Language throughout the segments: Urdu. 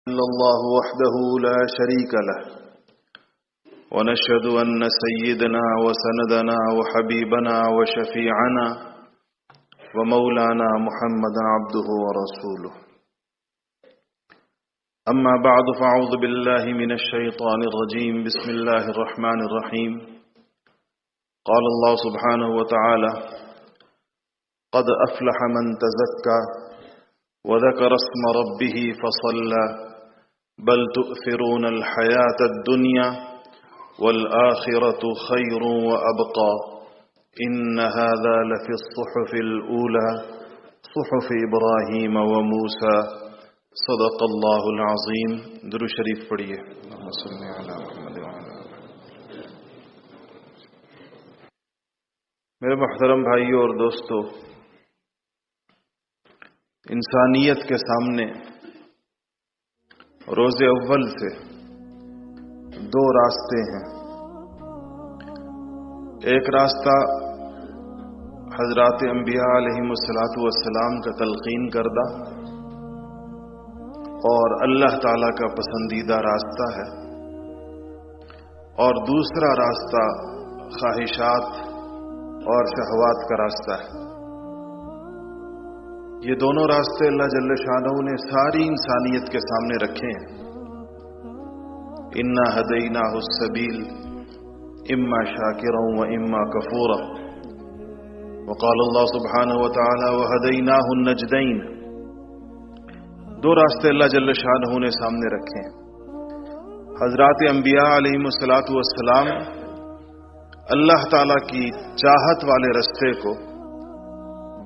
إلا الله وحده لا شريك له ونشهد أن سيدنا وسندنا وحبيبنا وشفيعنا ومولانا محمدا عبده ورسوله. أما بعد فأعوذ بالله من الشيطان الرجيم. بسم الله الرحمن الرحيم. قال الله سبحانه وتعالى: قد أفلح من تزكى وذكر اسم ربه فصلى بل تؤثرون الحياة الدنيا والآخرة خير وأبقى إن هذا لفي الصحف الأولى صحف إبراهيم وموسى صدق الله العظيم. درود شریف پڑھیے. میرے محترم بھائیوں اور دوستو، انسانیت کے سامنے روز اول سے دو راستے ہیں. ایک راستہ حضرات انبیاء علیہم الصلاۃ والسلام کا تلقین کردہ اور اللہ تعالی کا پسندیدہ راستہ ہے، اور دوسرا راستہ خواہشات اور شہوات کا راستہ ہے. یہ دونوں راستے اللہ جل شانہ نے ساری انسانیت کے سامنے رکھے ہیں. انا ہدیناہ السبیل اما شاکرا و اما کفورا وقال اللہ سبحانہ وتعالی وہدیناہ النجدین. دو راستے اللہ جل شانہ نے سامنے رکھے ہیں. حضرات انبیاء علیہم الصلاۃ والسلام اللہ تعالی کی چاہت والے راستے کو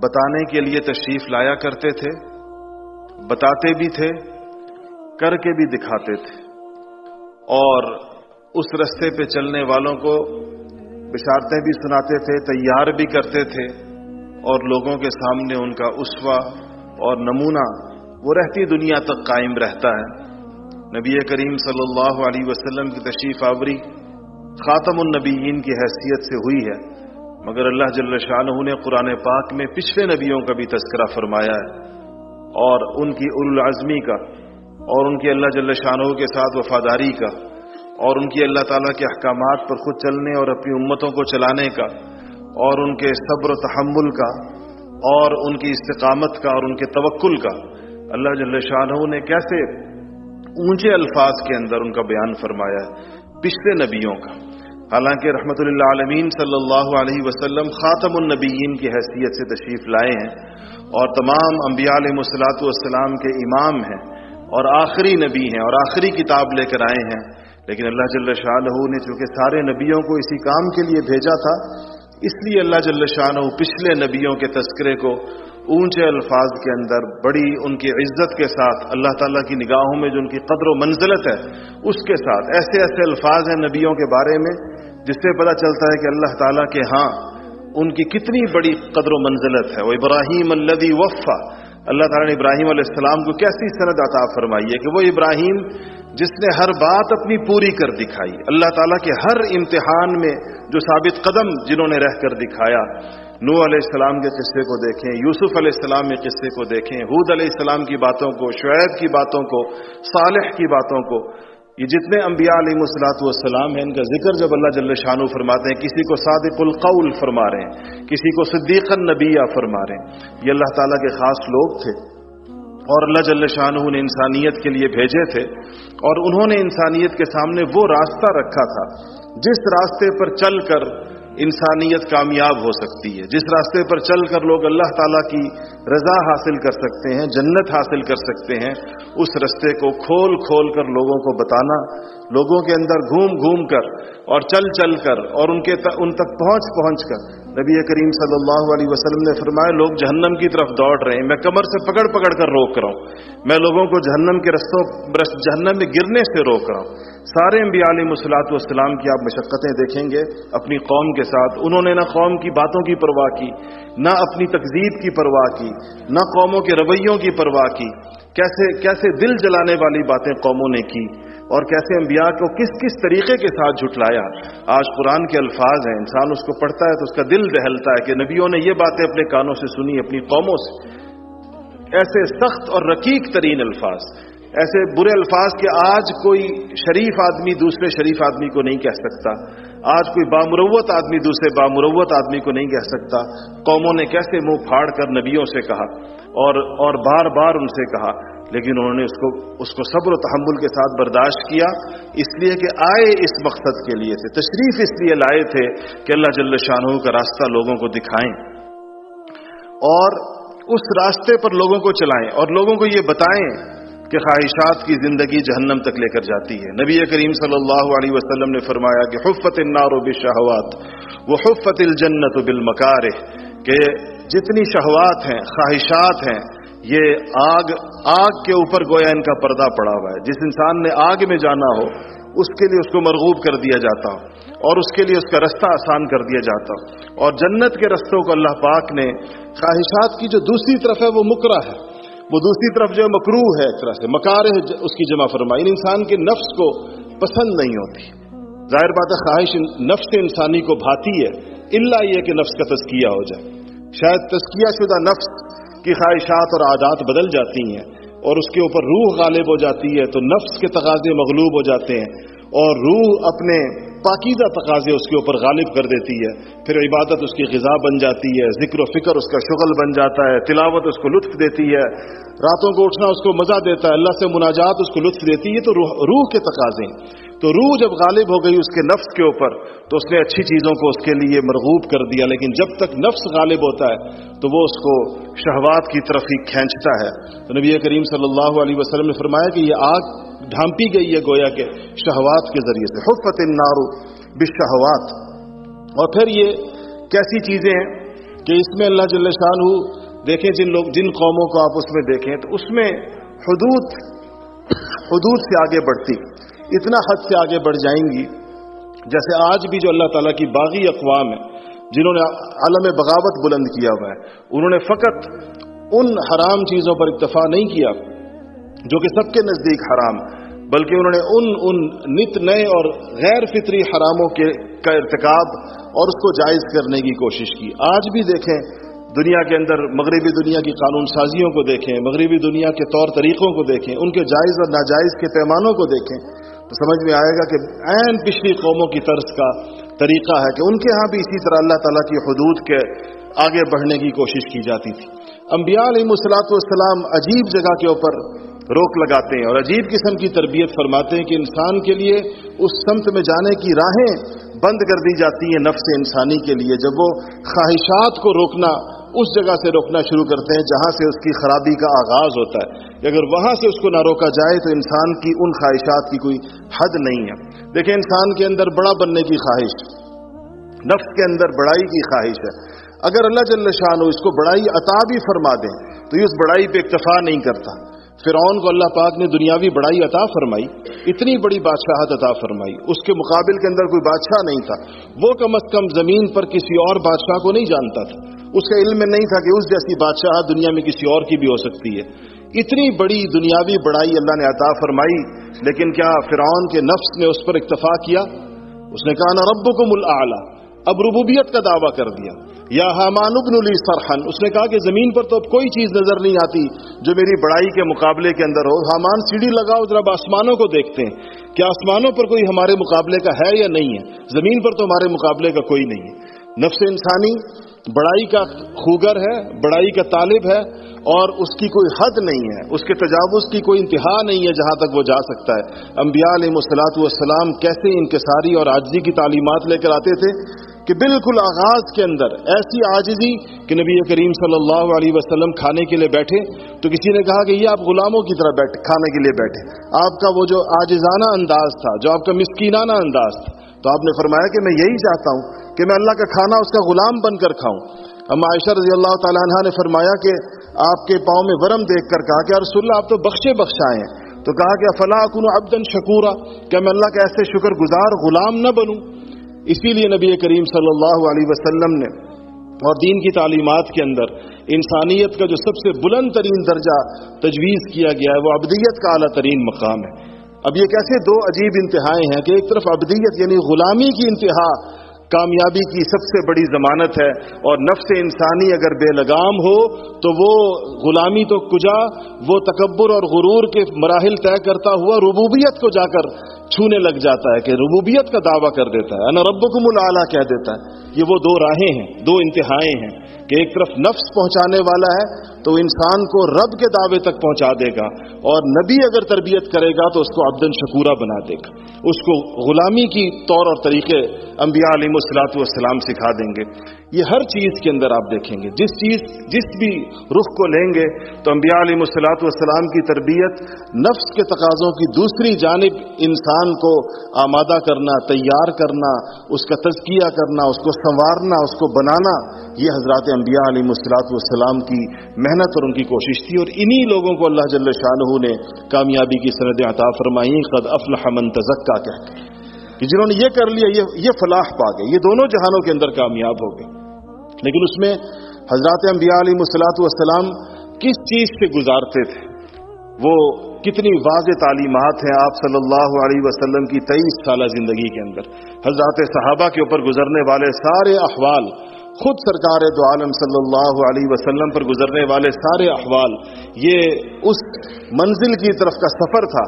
بتانے کے لیے تشریف لایا کرتے تھے، بتاتے بھی تھے، کر کے بھی دکھاتے تھے، اور اس راستے پہ چلنے والوں کو بشارتیں بھی سناتے تھے، تیار بھی کرتے تھے، اور لوگوں کے سامنے ان کا اسوہ اور نمونہ وہ رہتی دنیا تک قائم رہتا ہے. نبی کریم صلی اللہ علیہ وسلم کی تشریف آوری خاتم النبیین کی حیثیت سے ہوئی ہے، مگر اللہ جل شانہ نے قرآن پاک میں پچھلے نبیوں کا بھی تذکرہ فرمایا ہے، اور ان کی اولو العزمی کا، اور ان کی اللہ جل شانہ کے ساتھ وفاداری کا، اور ان کی اللہ تعالیٰ کے احکامات پر خود چلنے اور اپنی امتوں کو چلانے کا، اور ان کے صبر و تحمل کا، اور ان کی استقامت کا، اور ان کے توکل کا اللہ جل شانہ نے کیسے اونچے الفاظ کے اندر ان کا بیان فرمایا ہے پچھلے نبیوں کا. حالانکہ رحمت للعالمین صلی اللہ علیہ وسلم خاتم النبیین کی حیثیت سے تشریف لائے ہیں اور تمام انبیاء علیہ الصلاۃ والسلام کے امام ہیں اور آخری نبی ہیں اور آخری کتاب لے کر آئے ہیں، لیکن اللہ جل شانہ نے چونکہ سارے نبیوں کو اسی کام کے لیے بھیجا تھا، اس لیے اللہ جل شانہ پچھلے نبیوں کے تذکرے کو اونچے الفاظ کے اندر بڑی ان کی عزت کے ساتھ، اللہ تعالیٰ کی نگاہوں میں جو ان کی قدر و منزلت ہے اس کے ساتھ، ایسے ایسے الفاظ ہیں نبیوں کے بارے میں جس سے پتہ چلتا ہے کہ اللہ تعالیٰ کے ہاں ان کی کتنی بڑی قدر و منزلت ہے. وہ ابراہیم الذی وفا، اللہ تعالیٰ نے ابراہیم علیہ السلام کو کیسی سند عطا فرمائی ہے کہ وہ ابراہیم جس نے ہر بات اپنی پوری کر دکھائی. اللہ تعالیٰ کے ہر امتحان میں جو ثابت قدم جنہوں نے رہ کر دکھایا. نوح علیہ السلام کے قصے کو دیکھیں، یوسف علیہ السلام کے قصے کو دیکھیں، ہود علیہ السلام کی باتوں کو، شعیب کی باتوں کو، صالح کی باتوں کو. یہ جتنے انبیاء علیہ الصلاۃ والسلام ہیں ان کا ذکر جب اللہ جل شانہ فرماتے ہیں، کسی کو صادق القول فرما رہے ہیں، کسی کو صدیق النبیہ فرما رہے ہیں، یہ اللہ تعالیٰ کے خاص لوگ تھے اور اللہ جل شانہ نے انسانیت کے لیے بھیجے تھے، اور انہوں نے انسانیت کے سامنے وہ راستہ رکھا تھا جس راستے پر چل کر انسانیت کامیاب ہو سکتی ہے، جس راستے پر چل کر لوگ اللہ تعالیٰ کی رضا حاصل کر سکتے ہیں، جنت حاصل کر سکتے ہیں. اس راستے کو کھول کھول کر لوگوں کو بتانا، لوگوں کے اندر گھوم گھوم کر اور چل چل کر اور ان تک پہنچ کر. نبی کریم صلی اللہ علیہ وسلم نے فرمایا لوگ جہنم کی طرف دوڑ رہے ہیں، میں کمر سے پکڑ پکڑ کر روک رہا ہوں، میں لوگوں کو جہنم کے رستوں جہنم میں گرنے سے روک رہا ہوں. سارے انبیاء علیہ الصلوۃ والسلام کی آپ مشقتیں دیکھیں گے اپنی قوم کے ساتھ، انہوں نے نہ قوم کی باتوں کی پرواہ کی، نہ اپنی تکذیب کی پرواہ کی، نہ قوموں کے رویوں کی پرواہ کی. کیسے دل جلانے والی باتیں قوموں نے کی، اور کیسے انبیاء کو کس کس طریقے کے ساتھ جھٹلایا. آج قرآن کے الفاظ ہیں، انسان اس کو پڑھتا ہے تو اس کا دل دہلتا ہے کہ نبیوں نے یہ باتیں اپنے کانوں سے سنی اپنی قوموں سے. ایسے سخت اور رقیق ترین الفاظ، ایسے برے الفاظ کہ آج کوئی شریف آدمی دوسرے شریف آدمی کو نہیں کہہ سکتا، آج کوئی بامروت آدمی دوسرے بامروت آدمی کو نہیں کہہ سکتا۔ قوموں نے کیسے منہ پھاڑ کر نبیوں سے کہا اور بار بار ان سے کہا، لیکن انہوں نے اس کو صبر و تحمل کے ساتھ برداشت کیا، اس لیے کہ آئے اس مقصد کے لیے تھے، تشریف اس لیے لائے تھے کہ اللہ جل شانہ کا راستہ لوگوں کو دکھائیں اور اس راستے پر لوگوں کو چلائیں اور لوگوں کو یہ بتائیں کہ خواہشات کی زندگی جہنم تک لے کر جاتی ہے۔ نبی کریم صلی اللہ علیہ وسلم نے فرمایا کہ حفت النار بالشہوات وحفت الجنت بالمکارہ، کہ جتنی شہوات ہیں، خواہشات ہیں، یہ آگ کے اوپر گویا ان کا پردہ پڑا ہوا ہے۔ جس انسان نے آگ میں جانا ہو اس کے لیے اس کو مرغوب کر دیا جاتا ہو اور اس کے لیے اس کا رستہ آسان کر دیا جاتا ہو، اور جنت کے رستوں کو اللہ پاک نے خواہشات کی جو دوسری طرف ہے وہ مکرہ ہے، وہ دوسری طرف جو مکروہ ہے، ایک طرح سے مکارہ اس کی جمع فرمائی، انسان کے نفس کو پسند نہیں ہوتی۔ ظاہر بات ہے خواہش نفس انسانی کو بھاتی ہے، الا یہ کہ نفس کا تزکیہ ہو جائے۔ شاید تزکیہ شدہ نفس کی خواہشات اور عادات بدل جاتی ہیں اور اس کے اوپر روح غالب ہو جاتی ہے، تو نفس کے تقاضے مغلوب ہو جاتے ہیں اور روح اپنے پاکیزہ تقاضے اس کے اوپر غالب کر دیتی ہے، پھر عبادت اس کی غذا بن جاتی ہے، ذکر و فکر اس کا شغل بن جاتا ہے، تلاوت اس کو لطف دیتی ہے، راتوں کو اٹھنا اس کو مزہ دیتا ہے، اللہ سے مناجات اس کو لطف دیتی ہے۔ تو روح کے تقاضے، تو روح جب غالب ہو گئی اس کے نفس کے اوپر تو اس نے اچھی چیزوں کو اس کے لیے مرغوب کر دیا، لیکن جب تک نفس غالب ہوتا ہے تو وہ اس کو شہوات کی طرف ہی کھینچتا ہے۔ تو نبی کریم صلی اللہ علیہ وسلم نے فرمایا کہ یہ آگ ڈھانپی گئی ہے گویا کہ شہوات کے ذریعے سے، حفت النار بالشہوات۔ اور پھر یہ کیسی چیزیں ہیں کہ اس میں اللہ جل شانہ دیکھیں، جن قوموں کو آپ اس میں دیکھیں تو اس میں حدود سے آگے بڑھتی، اتنا حد سے آگے بڑھ جائیں گی، جیسے آج بھی جو اللہ تعالیٰ کی باغی اقوام ہے جنہوں نے عالم بغاوت بلند کیا ہوا ہے، انہوں نے فقط ان حرام چیزوں پر اکتفا نہیں کیا جو کہ سب کے نزدیک حرام، بلکہ انہوں نے ان نت نئے اور غیر فطری حراموں کا ارتکاب اور اس کو جائز کرنے کی کوشش کی۔ آج بھی دیکھیں دنیا کے اندر، مغربی دنیا کی قانون سازیوں کو دیکھیں، مغربی دنیا کے طور طریقوں کو دیکھیں، ان کے جائز اور ناجائز کے پیمانوں کو دیکھیں تو سمجھ میں آئے گا کہ عین پچھلی قوموں کی طرز کا طریقہ ہے کہ ان کے ہاں بھی اسی طرح اللہ تعالیٰ کی حدود کے آگے بڑھنے کی کوشش کی جاتی تھی۔ انبیاء علیہ الصلوۃ والسلام عجیب جگہ کے اوپر روک لگاتے ہیں اور عجیب قسم کی تربیت فرماتے ہیں کہ انسان کے لیے اس سمت میں جانے کی راہیں بند کر دی جاتی ہیں نفس انسانی کے لیے، جب وہ خواہشات کو روکنا اس جگہ سے روکنا شروع کرتے ہیں جہاں سے اس کی خرابی کا آغاز ہوتا ہے، کہ اگر وہاں سے اس کو نہ روکا جائے تو انسان کی ان خواہشات کی کوئی حد نہیں ہے۔ دیکھیں انسان کے اندر بڑا بننے کی خواہش، نفس کے اندر بڑائی کی خواہش ہے، اگر اللہ جل شانہ اس کو بڑائی عطا بھی فرما دیں تو یہ اس بڑائی پہ اکتفا نہیں کرتا۔ فرعون کو اللہ پاک نے دنیاوی بڑائی عطا فرمائی، اتنی بڑی بادشاہت عطا فرمائی، اس کے مقابل کے اندر کوئی بادشاہ نہیں تھا، وہ کم از کم زمین پر کسی اور بادشاہ کو نہیں جانتا تھا، اس کا علم نہیں تھا کہ اس جیسی بادشاہت دنیا میں کسی اور کی بھی ہو سکتی ہے۔ اتنی بڑی دنیاوی بڑائی اللہ نے عطا فرمائی، لیکن کیا فرعون کے نفس نے اس پر اکتفا کیا؟ اس نے کہا انا ربکم الاعلی، اب ربوبیت کا دعویٰ کر دیا۔ یا حامان ابن لی صرحا، اس نے کہا کہ زمین پر تو اب کوئی چیز نظر نہیں آتی جو میری بڑائی کے مقابلے کے اندر ہو، حامان سیڑھی لگاؤ ذرا آسمانوں کو دیکھتے ہیں، کیا آسمانوں پر کوئی ہمارے مقابلے کا ہے یا نہیں ہے، زمین پر تو ہمارے مقابلے کا کوئی نہیں ہے۔ نفس انسانی بڑائی کا خوگر ہے، بڑائی کا طالب ہے، اور اس کی کوئی حد نہیں ہے، اس کے تجاوز کی کوئی انتہا نہیں ہے جہاں تک وہ جا سکتا ہے۔ انبیاء علیہ الصلوۃ والسلام کیسے انکساری اور عاجزی کی تعلیمات لے کر آتے تھے کہ بالکل آغاز کے اندر ایسی عاجزی کہ نبی کریم صلی اللہ علیہ وسلم کھانے کے لیے بیٹھے تو کسی نے کہا کہ یہ آپ غلاموں کی طرح کھانے کے لیے بیٹھے، آپ کا وہ جو عاجزانہ انداز تھا، جو آپ کا مسکینانہ انداز تھا، تو آپ نے فرمایا کہ میں یہی چاہتا ہوں کہ میں اللہ کا کھانا اس کا غلام بن کر کھاؤں۔ اما عائشہ رضی اللہ تعالیٰ عنہا نے فرمایا کہ آپ کے پاؤں میں ورم دیکھ کر کہا کہ یا رسول اللہ آپ تو بخشے بخشائے ہیں، تو کہا کہ افلا اکون عبدا شکورا، کیا میں اللہ کا ایسے شکر گزار غلام نہ بنوں؟ اسی لیے نبی کریم صلی اللہ علیہ وسلم نے اور دین کی تعلیمات کے اندر انسانیت کا جو سب سے بلند ترین درجہ تجویز کیا گیا ہے وہ عبدیت کا اعلیٰ ترین مقام ہے۔ اب یہ کیسے دو عجیب انتہائیں ہیں کہ ایک طرف عبدیت یعنی غلامی کی انتہا کامیابی کی سب سے بڑی ضمانت ہے، اور نفس انسانی اگر بے لگام ہو تو وہ غلامی تو کجا، وہ تکبر اور غرور کے مراحل طے کرتا ہوا ربوبیت کو جا کر چھونے لگ جاتا ہے، کہ ربوبیت کا دعویٰ کر دیتا ہے، انا ربکم الاعلی کہہ دیتا ہے۔ یہ وہ دو راہیں ہیں، دو انتہائیں ہیں، کہ ایک طرف نفس پہنچانے والا ہے تو انسان کو رب کے دعوے تک پہنچا دے گا، اور نبی اگر تربیت کرے گا تو اس کو عبدن شکورا بنا دے گا، اس کو غلامی کی طور اور طریقے انبیاء علیہ الصلوۃ والسلام سکھا دیں گے۔ یہ ہر چیز کے اندر آپ دیکھیں گے، جس بھی رخ کو لیں گے تو انبیاء علیہ الصلوۃ والسلام کی تربیت نفس کے تقاضوں کی دوسری جانب انسان کو آمادہ کرنا، تیار کرنا، اس کا تزکیہ کرنا، اس کو سنوارنا، اس کو بنانا، یہ حضرات انبیاء علیہ الصلوۃ والسلام کی محنت اور ان کی کوشش تھی، اور انہی لوگوں کو اللہ جل شانہ نے کامیابی کی سندیں عطا فرمائیں، قد افلح من تزکا کہہ کے، کہ جنہوں نے یہ کر لیا یہ فلاح پا گئے، یہ دونوں جہانوں کے اندر کامیاب ہو گئے۔ لیکن اس میں حضرات انبیاء علیہ الصلوۃ والسلام کس چیز سے گزارتے تھے، وہ کتنی واضح تعلیمات ہیں آپ صلی اللہ علیہ وسلم کی 23 سالہ زندگی کے اندر، حضرات صحابہ کے اوپر گزرنے والے سارے احوال، خود سرکار دو عالم صلی اللہ علیہ وسلم پر گزرنے والے سارے احوال، یہ اس منزل کی طرف کا سفر تھا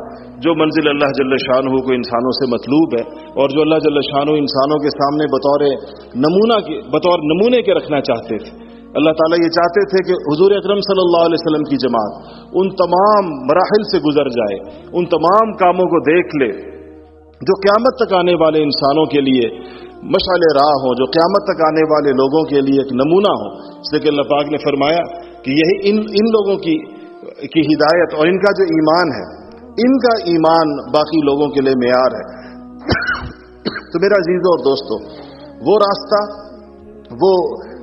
جو منزل اللہ جل شانہ کو انسانوں سے مطلوب ہے، اور جو اللہ جل شانہ انسانوں کے سامنے بطور نمونے کے رکھنا چاہتے تھے۔ اللہ تعالیٰ یہ چاہتے تھے کہ حضور اکرم صلی اللہ علیہ وسلم کی جماعت ان تمام مراحل سے گزر جائے، ان تمام کاموں کو دیکھ لے جو قیامت تک آنے والے انسانوں کے لیے مشعل راہ ہوں، جو قیامت تک آنے والے لوگوں کے لیے ایک نمونہ ہوں۔ اس لیے کہ اللہ پاک نے فرمایا کہ یہی ان لوگوں کی ہدایت اور ان کا جو ایمان ہے، ان کا ایمان باقی لوگوں کے لیے معیار ہے۔ تو میرا عزیزوں اور دوستو، وہ راستہ، وہ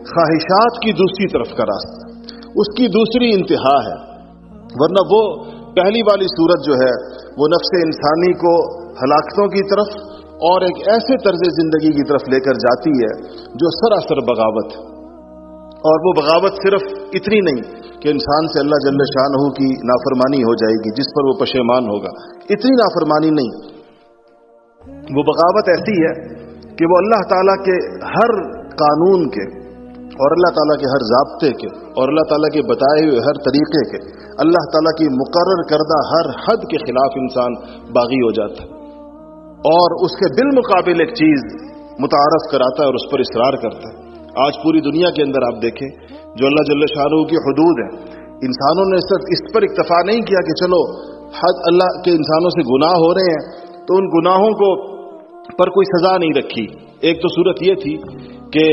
خواہشات کی دوسری طرف کا راستہ، اس کی دوسری انتہا ہے، ورنہ وہ پہلی والی صورت جو ہے وہ نفس انسانی کو ہلاکتوں کی طرف اور ایک ایسے طرز زندگی کی طرف لے کر جاتی ہے جو سراسر بغاوت ہے، اور وہ بغاوت صرف اتنی نہیں کہ انسان سے اللہ جل شانہ کی نافرمانی ہو جائے گی جس پر وہ پشیمان ہوگا، اتنی نافرمانی نہیں، وہ بغاوت ایسی ہے کہ وہ اللہ تعالیٰ کے ہر قانون کے اور اللہ تعالیٰ کے ہر ضابطے کے اور اللہ تعالیٰ کے بتائے ہوئے ہر طریقے کے، اللہ تعالیٰ کی مقرر کردہ ہر حد کے خلاف انسان باغی ہو جاتا ہے، اور اس کے بالمقابل ایک چیز متعارف کراتا ہے اور اس پر اصرار کرتا ہے۔ آج پوری دنیا کے اندر آپ دیکھیں جو اللہ جل شانہ کی حدود ہیں، انسانوں نے اس پر اکتفا نہیں کیا کہ چلو حد اللہ کے انسانوں سے گناہ ہو رہے ہیں تو ان گناہوں کو پر کوئی سزا نہیں رکھی۔ ایک تو صورت یہ تھی کہ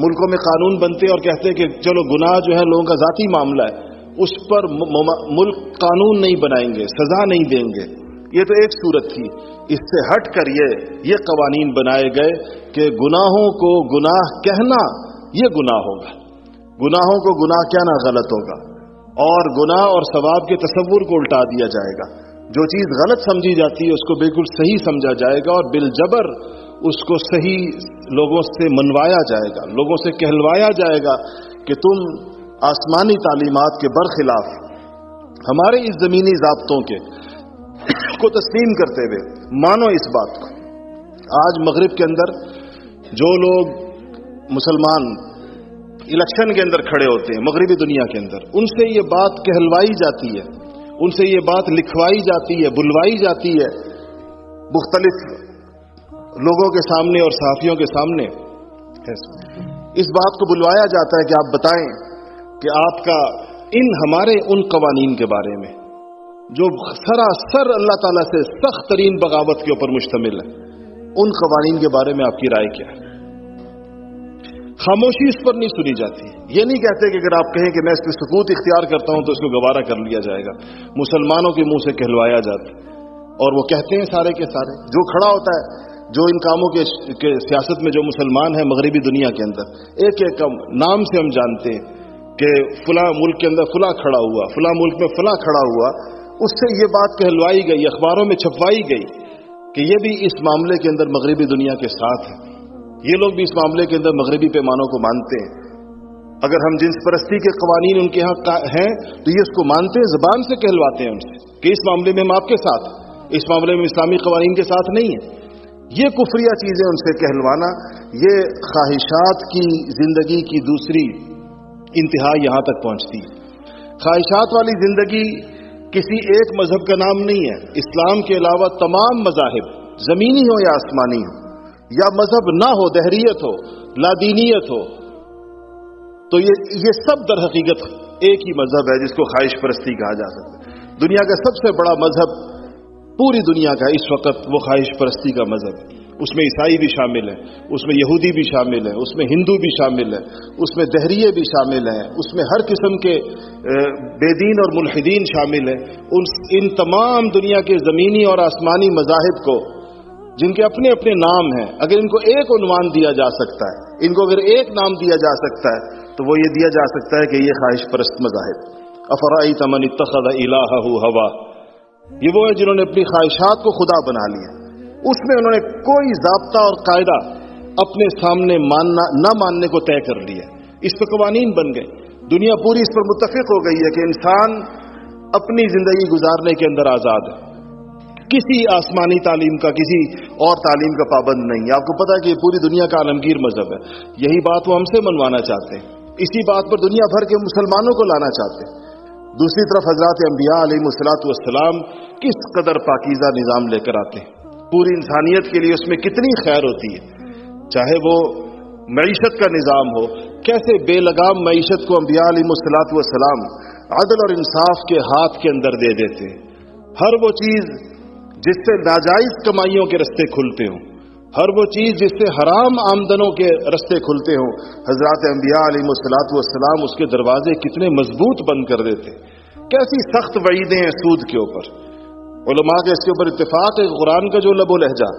ملکوں میں قانون بنتے اور کہتے کہ چلو گناہ جو ہے لوگوں کا ذاتی معاملہ ہے، اس پر ملک قانون نہیں بنائیں گے، سزا نہیں دیں گے، یہ تو ایک صورت تھی۔ اس سے ہٹ کر یہ قوانین بنائے گئے کہ گناہوں کو گناہ کہنا یہ گناہ ہوگا، گناہوں کو گناہ کہنا غلط ہوگا، اور گناہ اور ثواب کے تصور کو الٹا دیا جائے گا۔ جو چیز غلط سمجھی جاتی ہے اس کو بالکل صحیح سمجھا جائے گا، اور بالجبر اس کو صحیح لوگوں سے منوایا جائے گا، لوگوں سے کہلوایا جائے گا کہ تم آسمانی تعلیمات کے برخلاف ہمارے اس زمینی ضابطوں کے کو تسلیم کرتے ہوئے مانو اس بات کو۔ آج مغرب کے اندر جو لوگ مسلمان الیکشن کے اندر کھڑے ہوتے ہیں مغربی دنیا کے اندر، ان سے یہ بات کہلوائی جاتی ہے، ان سے یہ بات لکھوائی جاتی ہے، بلوائی جاتی ہے مختلف لوگوں کے سامنے اور صحافیوں کے سامنے، اس بات کو بلوایا جاتا ہے کہ آپ بتائیں کہ آپ کا ہمارے ان قوانین کے بارے میں جو سراسر اللہ تعالیٰ سے سخت ترین بغاوت کے اوپر مشتمل ہے، ان قوانین کے بارے میں آپ کی رائے کیا ہے؟ خاموشی اس پر نہیں سنی جاتی۔ یہ نہیں کہتے کہ اگر آپ کہیں کہ میں اس پہ سکوت اختیار کرتا ہوں تو اس کو گوارا کر لیا جائے گا، مسلمانوں کے منہ سے کہلوایا جاتا ہے، اور وہ کہتے ہیں سارے کے سارے جو کھڑا ہوتا ہے، جو ان کاموں کے سیاست میں جو مسلمان ہیں مغربی دنیا کے اندر، ایک ایک نام سے ہم جانتے ہیں کہ فلاں ملک کے اندر فلاں کھڑا ہوا، فلاں ملک میں فلاں کھڑا ہوا، اس سے یہ بات کہلوائی گئی، اخباروں میں چھپوائی گئی کہ یہ بھی اس معاملے کے اندر مغربی دنیا کے ساتھ ہے، یہ لوگ بھی اس معاملے کے اندر مغربی پیمانوں کو مانتے ہیں۔ اگر ہم جنس پرستی کے قوانین ان کے ہاں ہیں تو یہ اس کو مانتے ہیں، زبان سے کہلواتے ہیں ان سے کہ اس معاملے میں ہم آپ کے ساتھ، اس معاملے میں اسلامی قوانین کے ساتھ نہیں ہیں، یہ کفریہ چیزیں ان سے کہلوانا، یہ خواہشات کی زندگی کی دوسری انتہا یہاں تک پہنچتی ہے۔ خواہشات والی زندگی کسی ایک مذہب کا نام نہیں ہے۔ اسلام کے علاوہ تمام مذاہب، زمینی ہو یا آسمانی ہو، یا مذہب نہ ہو، دہریت ہو، لادینیت ہو، تو یہ سب در حقیقت ایک ہی مذہب ہے جس کو خواہش پرستی کہا جا سکتا ہے۔ دنیا کا سب سے بڑا مذہب پوری دنیا کا اس وقت وہ خواہش پرستی کا مذہب ہے۔ اس میں عیسائی بھی شامل ہیں، اس میں یہودی بھی شامل ہیں، اس میں ہندو بھی شامل ہیں، اس میں دہریے بھی شامل ہیں، اس میں ہر قسم کے بے دین اور ملحدین شامل ہیں۔ ان تمام دنیا کے زمینی اور آسمانی مذاہب کو، جن کے اپنے اپنے نام ہیں، اگر ان کو ایک عنوان دیا جا سکتا ہے، ان کو اگر ایک نام دیا جا سکتا ہے، تو وہ یہ دیا جا سکتا ہے کہ یہ خواہش پرست مذاہب۔ افرأیت من اتخذ الہہ ہوا، یہ وہ ہے جنہوں نے اپنی خواہشات کو خدا بنا لیا۔ اس میں انہوں نے کوئی ضابطہ اور قاعدہ اپنے سامنے ماننا نہ ماننے کو طے کر لیا، اس پہ قوانین بن گئے۔ دنیا پوری اس پر متفق ہو گئی ہے کہ انسان اپنی زندگی گزارنے کے اندر آزاد ہے، کسی آسمانی تعلیم کا، کسی اور تعلیم کا پابند نہیں۔ آپ کو پتا ہے کہ یہ پوری دنیا کا عالمگیر مذہب ہے۔ یہی بات وہ ہم سے منوانا چاہتے ہیں، اسی بات پر دنیا بھر کے مسلمانوں کو لانا چاہتے ہیں۔ دوسری طرف حضرات انبیاء علیہ الصلوۃ والسلام کس قدر پاکیزہ نظام لے کر آتے ہیں، پوری انسانیت کے لیے اس میں کتنی خیر ہوتی ہے۔ چاہے وہ معیشت کا نظام ہو، کیسے بے لگام معیشت کو انبیاء علیہ الصلوۃ والسلام عدل اور انصاف کے ہاتھ کے اندر دے دیتے ہیں۔ ہر وہ چیز جس سے ناجائز کمائیوں کے رستے کھلتے ہوں، ہر وہ چیز جس سے حرام آمدنوں کے رستے کھلتے ہوں، حضرات انبیاء علیہ الصلوۃ والسلام اس کے دروازے کتنے مضبوط بند کر دیتے۔ کیسی سخت وعیدیں ہیں سود کے اوپر۔ علماء کے اس کے اوپر اتفاق ہے، قرآن کا جو لب و لہجہ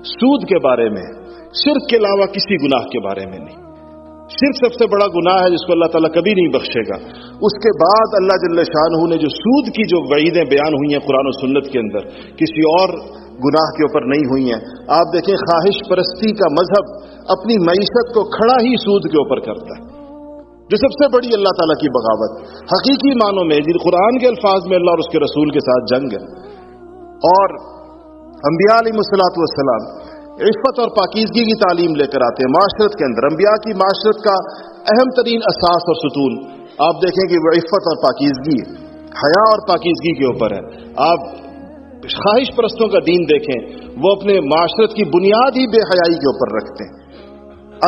سود کے بارے میں، شرک کے علاوہ کسی گناہ کے بارے میں نہیں۔ شرک سب سے بڑا گناہ ہے جس کو اللہ تعالیٰ کبھی نہیں بخشے گا۔ اس کے بعد اللہ جل شانہ نے جو سود کی جو وعیدیں بیان ہوئی ہیں قرآن و سنت کے اندر، کسی اور گناہ کے اوپر نہیں ہوئی ہیں۔ آپ دیکھیں خواہش پرستی کا مذہب اپنی معیشت کو کھڑا ہی سود کے اوپر کرتا ہے، جو سب سے بڑی اللہ تعالیٰ کی بغاوت حقیقی معنوں میں، جن قرآن کے الفاظ میں اللہ اور اس کے رسول کے ساتھ جنگ ہے۔ اور انبیاء علیہ الصلوۃ والسلام عفت اور پاکیزگی کی تعلیم لے کر آتے ہیں معاشرت کے اندر۔ انبیاء کی معاشرت کا اہم ترین اساس اور ستون آپ دیکھیں کہ وہ عفت اور پاکیزگی، حیا اور پاکیزگی کے اوپر ہے۔ آپ خواہش پرستوں کا دین دیکھیں، وہ اپنے معاشرت کی بنیاد ہی بے حیائی کے اوپر رکھتے ہیں،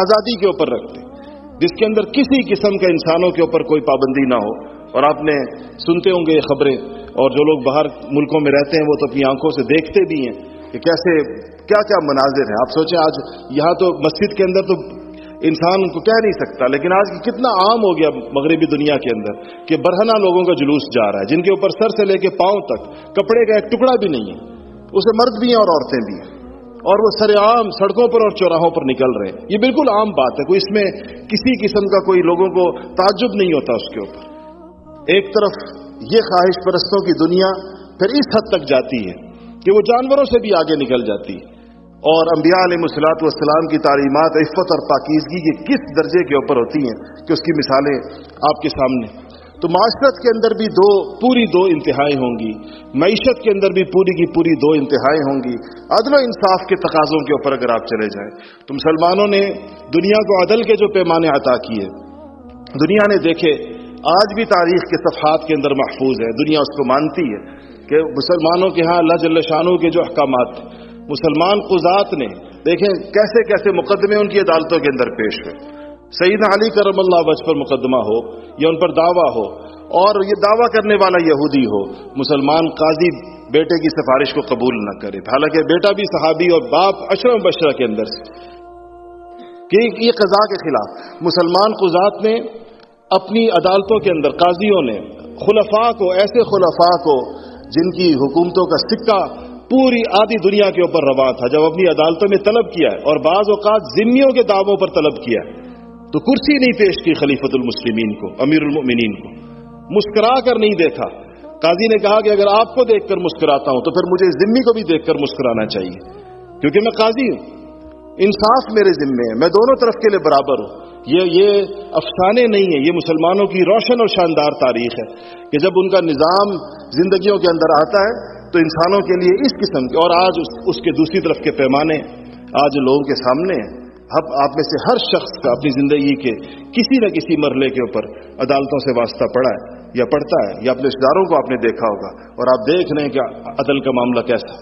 آزادی کے اوپر رکھتے ہیں، جس کے اندر کسی قسم کا انسانوں کے اوپر کوئی پابندی نہ ہو۔ اور آپ نے سنتے ہوں گے یہ خبریں، اور جو لوگ باہر ملکوں میں رہتے ہیں وہ تو اپنی آنکھوں سے دیکھتے بھی ہیں کہ کیسے کیا کیا مناظر ہیں۔ آپ سوچیں آج یہاں تو مسجد کے اندر تو انسان کو کہہ نہیں سکتا، لیکن آج کتنا عام ہو گیا مغربی دنیا کے اندر کہ برہنہ لوگوں کا جلوس جا رہا ہے، جن کے اوپر سر سے لے کے پاؤں تک کپڑے کا ایک ٹکڑا بھی نہیں ہے، اسے مرد بھی ہیں اور عورتیں بھی ہیں، اور وہ سر عام سڑکوں پر اور چوراہوں پر نکل رہے ہیں۔ یہ بالکل عام بات ہے، کوئی اس میں کسی قسم کا کوئی لوگوں کو تعجب نہیں ہوتا اس کے اوپر۔ ایک طرف یہ خواہش پرستوں کی دنیا پھر اس حد تک جاتی ہے کہ وہ جانوروں سے بھی آگے نکل جاتی ہے، اور انبیاء علیہ الصلوۃ والسلام کی تعلیمات عفت اور پاکیزگی کے کس درجے کے اوپر ہوتی ہیں کہ اس کی مثالیں آپ کے سامنے۔ تو معاشرت کے اندر بھی پوری دو انتہائیں ہوں گی، معیشت کے اندر بھی پوری کی پوری دو انتہائیں ہوں گی۔ عدل و انصاف کے تقاضوں کے اوپر اگر آپ چلے جائیں تو مسلمانوں نے دنیا کو عدل کے جو پیمانے عطا کیے، دنیا نے دیکھے، آج بھی تاریخ کے صفحات کے اندر محفوظ ہے۔ دنیا اس کو مانتی ہے کہ مسلمانوں کے ہاں اللہ جل شانہ کے جو احکامات، مسلمان قضات نے دیکھیں کیسے کیسے مقدمے ان کی عدالتوں کے اندر پیش ہوئے۔ سیدنا علی کرم اللہ وجہ پر مقدمہ ہو یا ان پر دعویٰ ہو، اور یہ دعویٰ کرنے والا یہودی ہو، مسلمان قاضی بیٹے کی سفارش کو قبول نہ کرے، حالانکہ بیٹا بھی صحابی اور باپ عشرہ مبشرہ کے اندر سے، کہ یہ قضاء کے خلاف مسلمان قضات نے اپنی عدالتوں کے اندر، قاضیوں نے خلفاء کو، ایسے خلفاء کو جن کی حکومتوں کا سکہ پوری آدھی دنیا کے اوپر رواں تھا، جب اپنی عدالتوں میں طلب کیا ہے، اور بعض اوقات ذمیوں کے دعووں پر طلب کیا ہے، تو کرسی نہیں پیش کی خلیفۃ المسلمین کو، امیر المؤمنین کو، مسکرا کر نہیں دیکھا۔ قاضی نے کہا کہ اگر آپ کو دیکھ کر مسکراتا ہوں تو پھر مجھے ذمی کو بھی دیکھ کر مسکرانا چاہیے، کیونکہ میں قاضی ہوں، انصاف میرے ذمے ہے، میں دونوں طرف کے لیے برابر ہوں۔ یہ افسانے نہیں ہیں، یہ مسلمانوں کی روشن اور شاندار تاریخ ہے کہ جب ان کا نظام زندگیوں کے اندر آتا ہے تو انسانوں کے لیے اس قسم کے، اور آج اس کے دوسری طرف کے پیمانے آج لوگوں کے سامنے آپ میں سے ہر شخص کا اپنی زندگی کے کسی نہ کسی مرحلے کے اوپر عدالتوں سے واسطہ پڑا ہے یا پڑتا ہے، یا اپنے رشتہ داروں کو آپ نے دیکھا ہوگا، اور آپ دیکھ رہے ہیں کہ عدل کا معاملہ کیسا ہے۔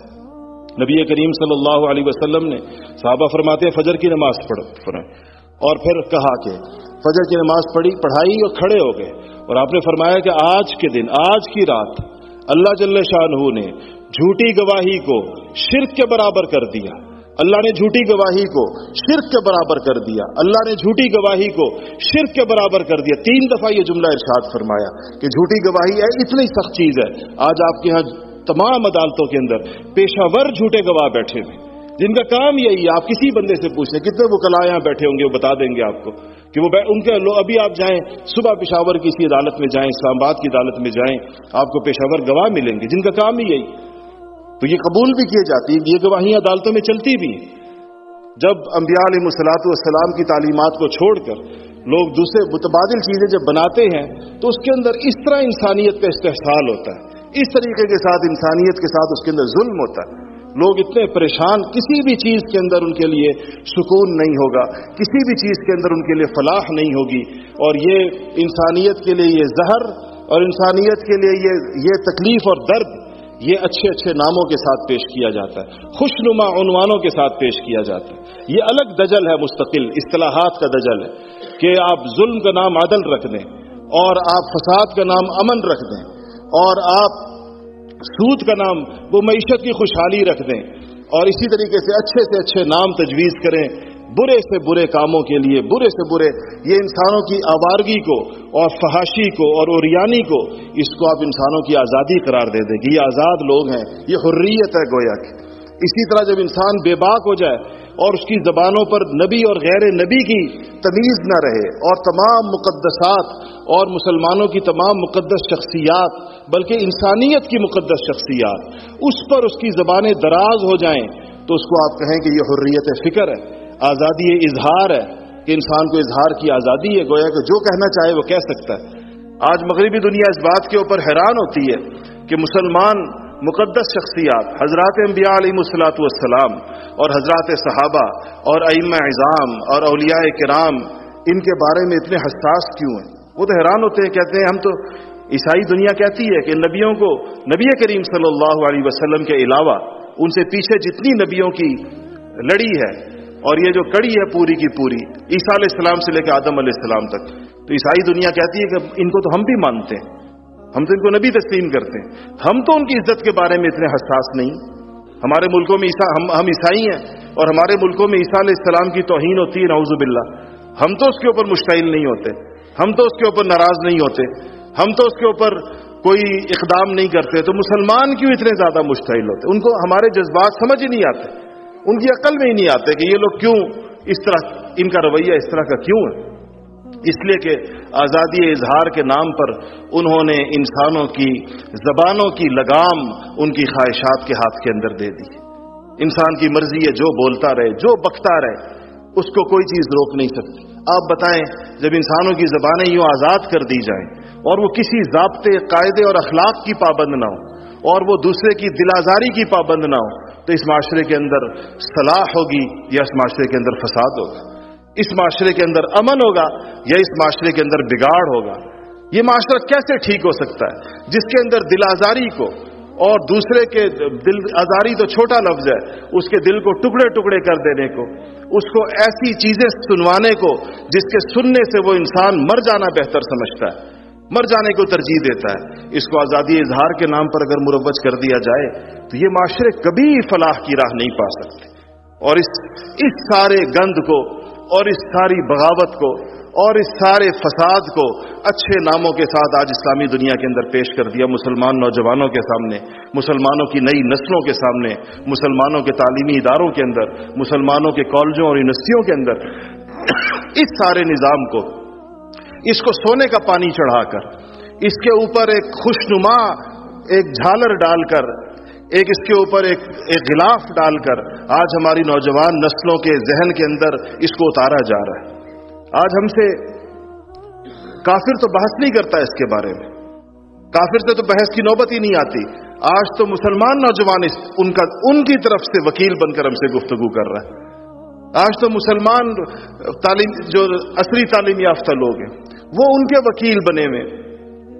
نبی کریم صلی اللہ علیہ وسلم نے، صحابہ فرماتے ہیں فجر کی نماز پڑھیں، اور پھر کہا کہ فجر کی نماز پڑھائی اور کھڑے ہو گئے، اور آپ نے فرمایا کہ آج کے دن، آج کی رات اللہ جل شانہ نے جھوٹی گواہی کو شرک کے برابر کر دیا۔ اللہ نے جھوٹی گواہی کو شرک کے برابر کر دیا، اللہ نے جھوٹی گواہی کو شرک کے برابر کر دیا۔ 3 دفعہ یہ جملہ ارشاد فرمایا کہ جھوٹی گواہی اتنی سخت چیز ہے۔ آج آپ کے ہاں تمام عدالتوں کے اندر پیشہ ور جھوٹے گواہ بیٹھے ہوئے، جن کا کام یہی ہے۔ آپ کسی بندے سے پوچھیں کتنے وکلاء یہاں بیٹھے ہوں گے، وہ بتا دیں گے آپ کو کہ وہ ان کے ابھی آپ جائیں صبح پشاور کی کسی عدالت میں جائیں، اسلام آباد کی عدالت میں جائیں، آپ کو پیشہ ور گواہ ملیں گے جن کا کام ہی یہی، تو یہ قبول بھی کیے جاتی ہیں، یہ گواہیاں عدالتوں میں چلتی بھی ہیں۔ جب انبیاء علیہ الصلوۃ والسلام کی تعلیمات کو چھوڑ کر لوگ دوسرے متبادل چیزیں جب بناتے ہیں تو اس کے اندر اس طرح انسانیت کا استحصال ہوتا ہے، اس طریقے کے ساتھ انسانیت کے ساتھ اس کے اندر ظلم ہوتا ہے۔ لوگ اتنے پریشان، کسی بھی چیز کے اندر ان کے لیے سکون نہیں ہوگا، کسی بھی چیز کے اندر ان کے لیے فلاح نہیں ہوگی، اور یہ انسانیت کے لیے یہ زہر، اور انسانیت کے لیے یہ تکلیف اور درد، یہ اچھے اچھے ناموں کے ساتھ پیش کیا جاتا ہے، خوشنما عنوانوں کے ساتھ پیش کیا جاتا ہے۔ یہ الگ دجل ہے، مستقل اصطلاحات کا دجل ہے کہ آپ ظلم کا نام عدل رکھ دیں، اور آپ فساد کا نام امن رکھ دیں، اور آپ سود کا نام وہ معیشت کی خوشحالی رکھ دیں، اور اسی طریقے سے اچھے نام تجویز کریں برے سے برے کاموں کے لیے، برے سے برے۔ یہ انسانوں کی آوارگی کو اور فحاشی کو اور عریانی کو، اس کو آپ انسانوں کی آزادی قرار دے دیں گے۔ یہ آزاد لوگ ہیں، یہ حریت ہے گویا کہ۔ اسی طرح جب انسان بے باک ہو جائے اور اس کی زبانوں پر نبی اور غیر نبی کی تمیز نہ رہے، اور تمام مقدسات اور مسلمانوں کی تمام مقدس شخصیات، بلکہ انسانیت کی مقدس شخصیات، اس پر اس کی زبانیں دراز ہو جائیں، تو اس کو آپ کہیں کہ یہ حریت فکر ہے، آزادی اظہار ہے، کہ انسان کو اظہار کی آزادی ہے، گویا کہ جو کہنا چاہے وہ کہہ سکتا ہے۔ آج مغربی دنیا اس بات کے اوپر حیران ہوتی ہے کہ مسلمان مقدس شخصیات، حضرات انبیاء علیہ الصلوۃ والسلام اور حضرات صحابہ اور ائمہ اعظام اور اولیاء کرام، ان کے بارے میں اتنے حساس کیوں ہیں؟ وہ تو حیران ہوتے ہیں، کہتے ہیں ہم تو، عیسائی دنیا کہتی ہے کہ نبیوں کو، نبی کریم صلی اللہ علیہ وسلم کے علاوہ ان سے پیچھے جتنی نبیوں کی لڑی ہے، اور یہ جو کڑی ہے پوری کی پوری عیسیٰ علیہ السلام سے لے کے آدم علیہ السلام تک، تو عیسائی دنیا کہتی ہے کہ ان کو تو ہم بھی مانتے ہیں، ہم تو ان کو نبی تسلیم کرتے ہیں، ہم تو ان کی عزت کے بارے میں اتنے حساس نہیں۔ ہمارے ملکوں میں ہم عیسائی ہیں، اور ہمارے ملکوں میں عیسیٰ علیہ السلام کی توہین ہوتی ہے، نعوذ باللہ، ہم تو اس کے اوپر مشتعل نہیں ہوتے، ہم تو اس کے اوپر ناراض نہیں ہوتے، ہم تو اس کے اوپر کوئی اقدام نہیں کرتے، تو مسلمان کیوں اتنے زیادہ مشتعل ہوتے؟ ان کو ہمارے جذبات سمجھ ہی نہیں آتے، ان کی عقل میں ہی نہیں آتے کہ یہ لوگ کیوں اس طرح، ان کا رویہ اس طرح کا کیوں ہے۔ اس لیے کہ آزادی اظہار کے نام پر انہوں نے انسانوں کی زبانوں کی لگام ان کی خواہشات کے ہاتھ کے اندر دے دی۔ انسان کی مرضی ہے، جو بولتا رہے، جو بکتا رہے، اس کو کوئی چیز روک نہیں سکتی۔ آپ بتائیں، جب انسانوں کی زبانیں یوں آزاد کر دی جائیں، اور وہ کسی ضابطے، قاعدے اور اخلاق کی پابند نہ ہو، اور وہ دوسرے کی دل آزاری کی پابند نہ ہو، تو اس معاشرے کے اندر صلاح ہوگی یا اس معاشرے کے اندر فساد ہوگا؟ اس معاشرے کے اندر امن ہوگا یا اس معاشرے کے اندر بگاڑ ہوگا؟ یہ معاشرہ کیسے ٹھیک ہو سکتا ہے جس کے اندر دل آزاری کو، اور دوسرے کے دل آزاری تو چھوٹا لفظ ہے، اس کے دل کو ٹکڑے ٹکڑے کر دینے کو، اس کو ایسی چیزیں سنوانے کو جس کے سننے سے وہ انسان مر جانا بہتر سمجھتا ہے، مر جانے کو ترجیح دیتا ہے، اس کو آزادی اظہار کے نام پر اگر مروج کر دیا جائے تو یہ معاشرے کبھی فلاح کی راہ نہیں پا سکتے۔ اور اس سارے گند کو، اور اس ساری بغاوت کو، اور اس سارے فساد کو اچھے ناموں کے ساتھ آج اسلامی دنیا کے اندر پیش کر دیا، مسلمان نوجوانوں کے سامنے، مسلمانوں کی نئی نسلوں کے سامنے، مسلمانوں کے تعلیمی اداروں کے اندر، مسلمانوں کے کالجوں اور یونیورسٹیوں کے اندر۔ اس سارے نظام کو، اس کو سونے کا پانی چڑھا کر، اس کے اوپر ایک خوشنما ایک جھالر ڈال کر، ایک اس کے اوپر ایک غلاف ڈال کر آج ہماری نوجوان نسلوں کے ذہن کے اندر اس کو اتارا جا رہا ہے۔ آج ہم سے کافر تو بحث نہیں کرتا اس کے بارے میں، کافر سے تو بحث کی نوبت ہی نہیں آتی۔ آج تو مسلمان نوجوان ان کی طرف سے وکیل بن کر ہم سے گفتگو کر رہا ہے۔ آج تو مسلمان جو عصری تعلیم یافتہ لوگ ہیں وہ ان کے وکیل بنے ہوئے،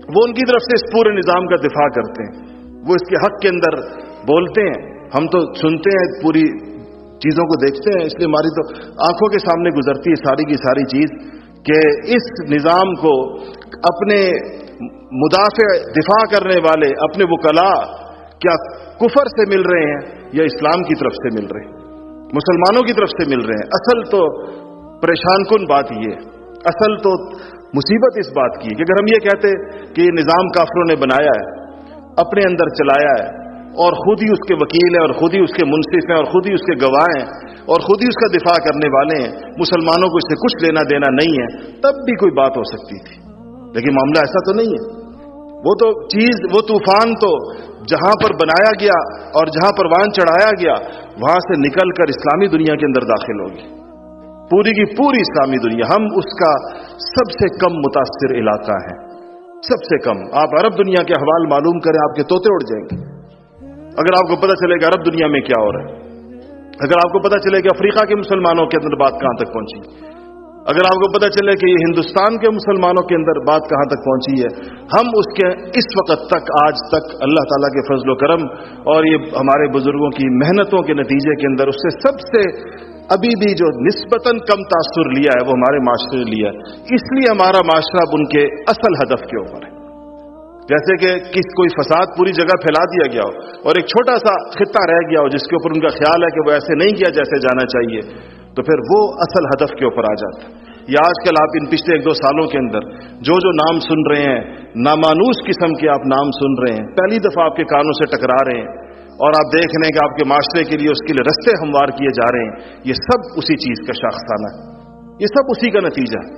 وہ ان کی طرف سے اس پورے نظام کا دفاع کرتے ہیں، وہ اس کے حق کے اندر بولتے ہیں، ہم تو سنتے ہیں، پوری چیزوں کو دیکھتے ہیں، اس لیے ہماری تو آنکھوں کے سامنے گزرتی ہے ساری کی ساری چیز کہ اس نظام کو اپنے مدافع دفاع کرنے والے اپنے وکلاء کیا کفر سے مل رہے ہیں یا اسلام کی طرف سے مل رہے ہیں، مسلمانوں کی طرف سے مل رہے ہیں۔ اصل تو پریشان کن بات یہ ہے، اصل تو مصیبت اس بات کی کہ اگر ہم یہ کہتے کہ یہ نظام کافروں نے بنایا ہے، اپنے اندر چلایا ہے، اور خود ہی اس کے وکیل ہیں اور خود ہی اس کے منصف ہیں اور خود ہی اس کے گواہ ہیں اور خود ہی اس کا دفاع کرنے والے ہیں، مسلمانوں کو اس سے کچھ لینا دینا نہیں ہے، تب بھی کوئی بات ہو سکتی تھی، لیکن معاملہ ایسا تو نہیں ہے۔ وہ طوفان تو جہاں پر بنایا گیا اور جہاں پروان چڑھایا گیا وہاں سے نکل کر اسلامی دنیا کے اندر داخل ہوگی، پوری کی پوری اسلامی دنیا۔ ہم اس کا سب سے کم متاثر علاقہ ہیں، سب سے کم۔ آپ عرب دنیا کے احوال معلوم کریں، آپ کے طوطے اڑ جائیں گے اگر آپ کو پتہ چلے کہ عرب دنیا میں کیا ہو رہا ہے، اگر آپ کو پتہ چلے کہ افریقہ کے مسلمانوں کے اندر بات کہاں تک پہنچی، اگر آپ کو پتہ چلے کہ یہ ہندوستان کے مسلمانوں کے اندر بات کہاں تک پہنچی ہے۔ ہم اس کے اس وقت تک، آج تک اللہ تعالیٰ کے فضل و کرم اور یہ ہمارے بزرگوں کی محنتوں کے نتیجے کے اندر اس سے سب سے ابھی بھی جو نسبتاً کم تاثر لیا ہے وہ ہمارے معاشرے نے لیا ہے، اس لیے ہمارا معاشرہ اب ان کے اصل ہدف کے اوپر ہے۔ جیسے کہ کوئی فساد پوری جگہ پھیلا دیا گیا ہو اور ایک چھوٹا سا خطہ رہ گیا ہو جس کے اوپر ان کا خیال ہے کہ وہ ایسے نہیں کیا جیسے جانا چاہیے، تو پھر وہ اصل ہدف کے اوپر آ جاتا ہے۔ یا آج کل آپ ان پچھلے 1-2 سالوں کے اندر جو نام سن رہے ہیں، نامانوس قسم کے آپ نام سن رہے ہیں، پہلی دفعہ آپ کے کانوں سے ٹکرا رہے ہیں اور آپ دیکھ رہے ہیں کہ آپ کے معاشرے کے لیے اس کے لیے رستے ہموار کیے جا رہے ہیں، یہ سب اسی چیز کا شاخسانہ ہے، یہ سب اسی کا نتیجہ ہے۔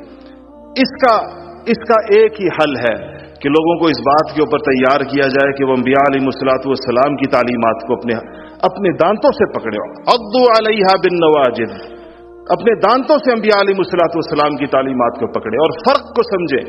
اس کا ایک ہی حل ہے کہ لوگوں کو اس بات کے اوپر تیار کیا جائے کہ وہ انبیاء علیہ الصلوۃ والسلام کی تعلیمات کو اپنے دانتوں سے پکڑے، عضوا علیہا بالنواجذ، اپنے دانتوں سے انبیاء علیہ الصلوۃ والسلام کی تعلیمات کو پکڑے اور فرق کو سمجھے۔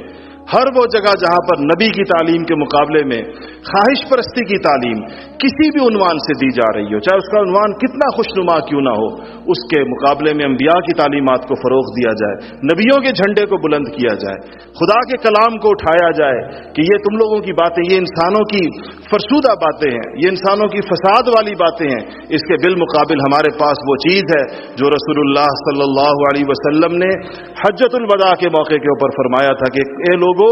ہر وہ جگہ جہاں پر نبی کی تعلیم کے مقابلے میں خواہش پرستی کی تعلیم کسی بھی عنوان سے دی جا رہی ہو، چاہے اس کا عنوان کتنا خوشنما کیوں نہ ہو، اس کے مقابلے میں انبیاء کی تعلیمات کو فروغ دیا جائے، نبیوں کے جھنڈے کو بلند کیا جائے، خدا کے کلام کو اٹھایا جائے کہ یہ تم لوگوں کی باتیں، یہ انسانوں کی فرسودہ باتیں ہیں، یہ انسانوں کی فساد والی باتیں ہیں، اس کے بالمقابل ہمارے پاس وہ چیز ہے جو رسول اللہ صلی اللہ علیہ وسلم نے حجۃ الوداع کے موقع کے اوپر فرمایا تھا کہ اے لوگو،